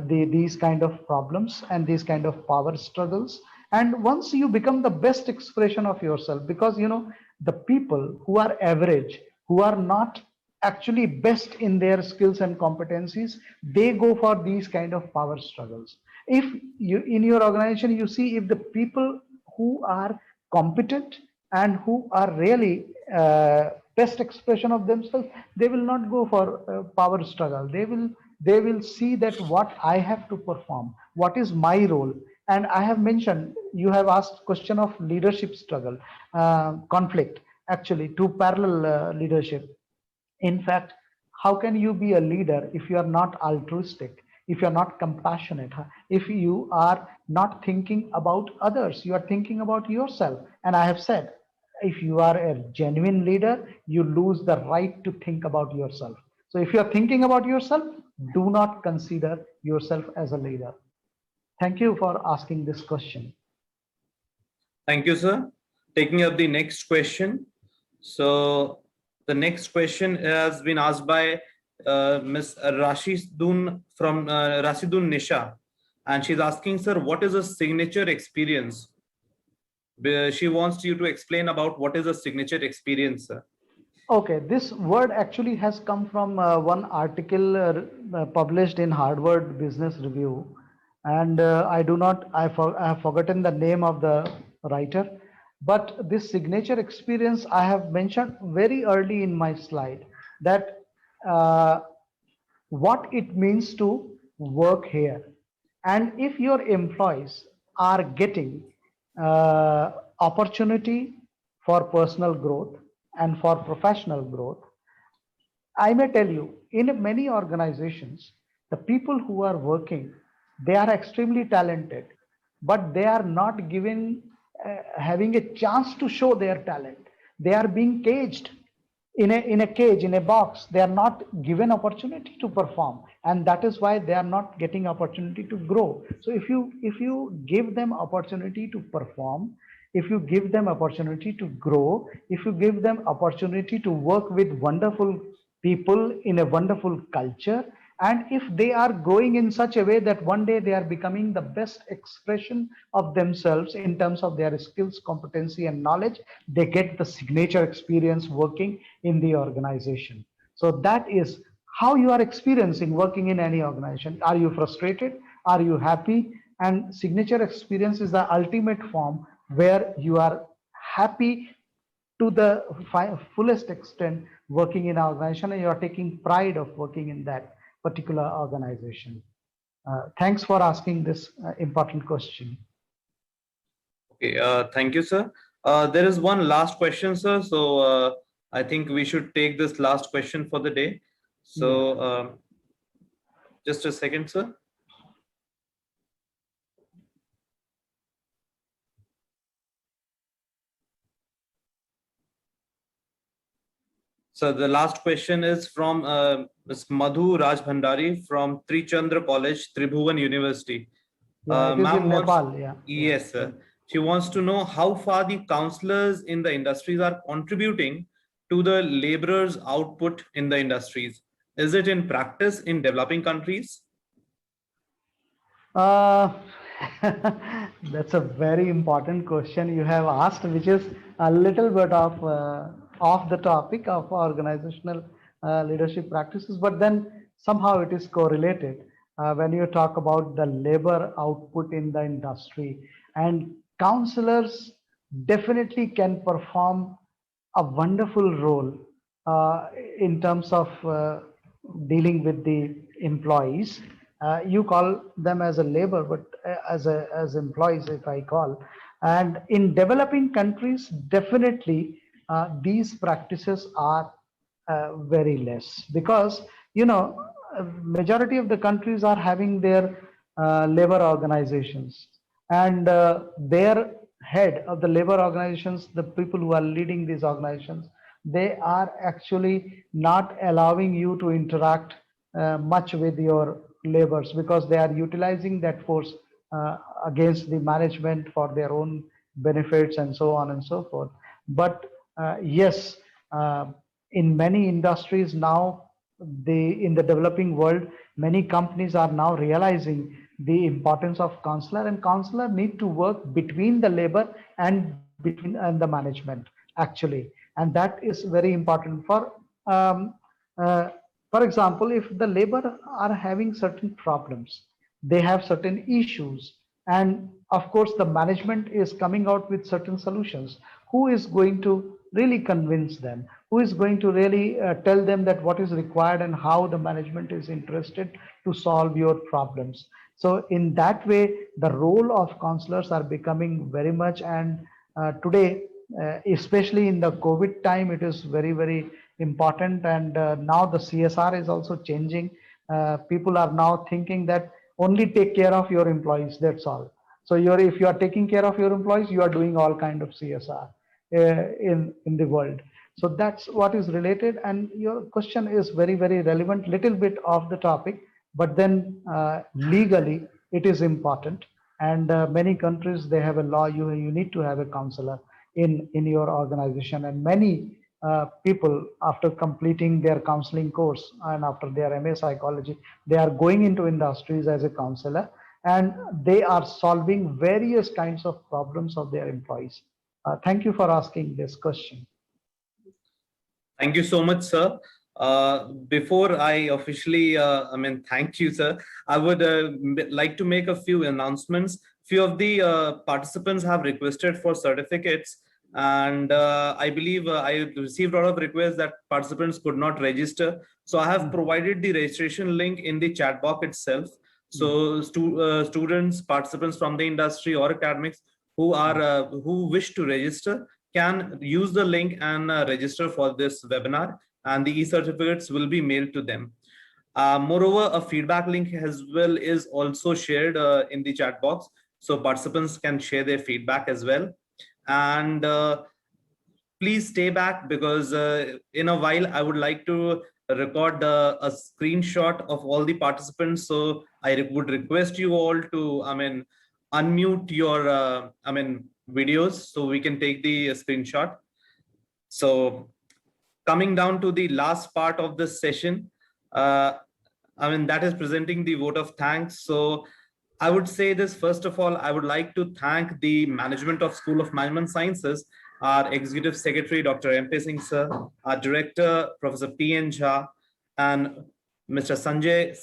these kind of problems and these kind of power struggles. And once you become the best expression of yourself, because the people who are average, who are not actually best in their skills and competencies, they go for these kind of power struggles. If you in your organization, you see, if the people who are competent and who are really best expression of themselves, they will not go for power struggle. They will see that what I have to perform, what is my role. And I have mentioned, you have asked question of leadership struggle, conflict, actually two parallel leadership. In fact, how can you be a leader if you are not altruistic, if you are not compassionate, huh? If you are not thinking about others, you are thinking about yourself. And I have said, if you are a genuine leader, you lose the right to think about yourself. So if you are thinking about yourself, do not consider yourself as a leader. Thank you for asking this question. Thank you, sir. Taking up the next question. So the next question has been asked by Ms. Rashidun from Rashidun Nisha. And she's asking, sir, what is a signature experience? She wants you to explain about what is a signature experience, sir. Okay, this word actually has come from one article published in Harvard Business Review, and I have forgotten the name of the writer, but this signature experience I have mentioned very early in my slide that uh, what it means to work here. And if your employees are getting opportunity for personal growth and for professional growth, I may tell you, in many organizations, the people who are working, they are extremely talented, but they are not given having a chance to show their talent. They are being caged in a cage, in a box. They are not given opportunity to perform, and that is why they are not getting opportunity to grow. So if you give them opportunity to perform, if you give them opportunity to grow, if you give them opportunity to work with wonderful people in a wonderful culture, and if they are growing in such a way that one day they are becoming the best expression of themselves in terms of their skills, competency and knowledge, they get the signature experience working in the organization. So that is how you are experiencing working in any organization. Are you frustrated? Are you happy? And signature experience is the ultimate form where you are happy to the fullest extent working in an organization, and you are taking pride of working in that particular organization. Thanks for asking this important question. Okay, thank you, sir. There is one last question, sir. So I think we should take this last question for the day. So just a second, sir. So the last question is from Ms. Madhu Raj Bhandari from Trichandra College, Tribhuvan University. Yeah, it is in Nepal. Yeah. Yes, sir. She wants to know how far the counselors in the industries are contributing to the laborers' output in the industries. Is it in practice in developing countries? Uh, that's a very important question you have asked, which is a little bit of off the topic of organizational leadership practices, but then somehow it is correlated when you talk about the labor output in the industry. And counselors definitely can perform a wonderful role uh, in terms of dealing with the employees. You call them as a labor, but as employees, if I call. And in developing countries, definitely these practices are very less, because majority of the countries are having their labor organizations, and their head of the labor organizations, the people who are leading these organizations, they are actually not allowing you to interact much with your labors, because they are utilizing that force against the management for their own benefits and so on and so forth. But yes, uh, in many industries now, in the developing world, many companies are now realizing the importance of counselor, and counselor need to work between the labor and between and the management actually, and that is very important um, uh, for example, if the labor are having certain problems, they have certain issues, and of course the management is coming out with certain solutions, who is going to really convince them, who is going to really tell them that what is required and how the management is interested to solve your problems. So in that way, the role of counselors are becoming very much, and today, especially in the COVID time, it is very, very important. And now the CSR is also changing. People are now thinking that only take care of your employees, that's all. So if you are taking care of your employees, you are doing all kind of CSR in the world. So that's what is related, and your question is very, very relevant, little bit off the topic, but then legally it is important. And many countries, they have a law, you need to have a counselor in your organization. And many people, after completing their counseling course and after their MA psychology, they are going into industries as a counselor. and they are solving various kinds of problems of their employees. Thank you for asking this question. Thank you so much, sir. Before I officially, thank you, sir. I would like to make a few announcements. Few of the participants have requested for certificates, and I believe I received a lot of requests that participants could not register. So I have provided the registration link in the chat box itself. So students, participants from the industry or academics who wish to register can use the link and register for this webinar, and the e-certificates will be mailed to them. Moreover, a feedback link as well is also shared in the chat box, so participants can share their feedback as well. And please stay back, because in a while I would like to record a screenshot of all the participants. So I would request you all to, unmute your, videos so we can take the screenshot. So coming down to the last part of this session, that is presenting the vote of thanks. So I would say this, first of all, I would like to thank the management of School of Management Sciences, our Executive Secretary, Dr. MP Singh sir, our Director, Professor P.N. Jha, and Mr. Sanjay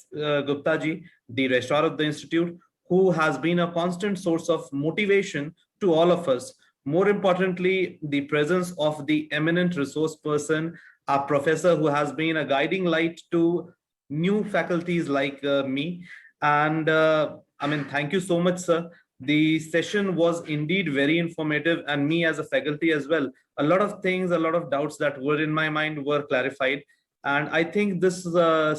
Gupta ji, the Registrar of the Institute, who has been a constant source of motivation to all of us. More importantly, the presence of the eminent resource person, a professor who has been a guiding light to new faculties like me. And thank you so much, sir. The session was indeed very informative, and me as a faculty as well. A lot of things, a lot of doubts that were in my mind were clarified. And I think this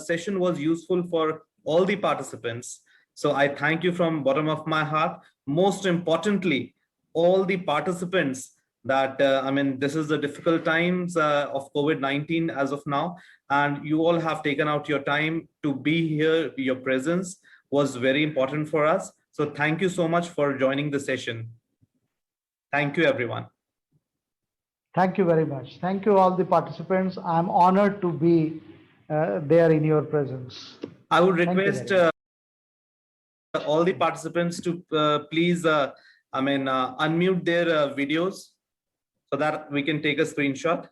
session was useful for all the participants. So I thank you from bottom of my heart. Most importantly, all the participants that, this is the difficult times of COVID-19 as of now, and you all have taken out your time to be here. Your presence was very important for us. So thank you so much for joining the session. Thank you, everyone. Thank you very much. Thank you, all the participants. I'm honored to be there in your presence. I would request all the participants to please, unmute their videos so that we can take a screenshot.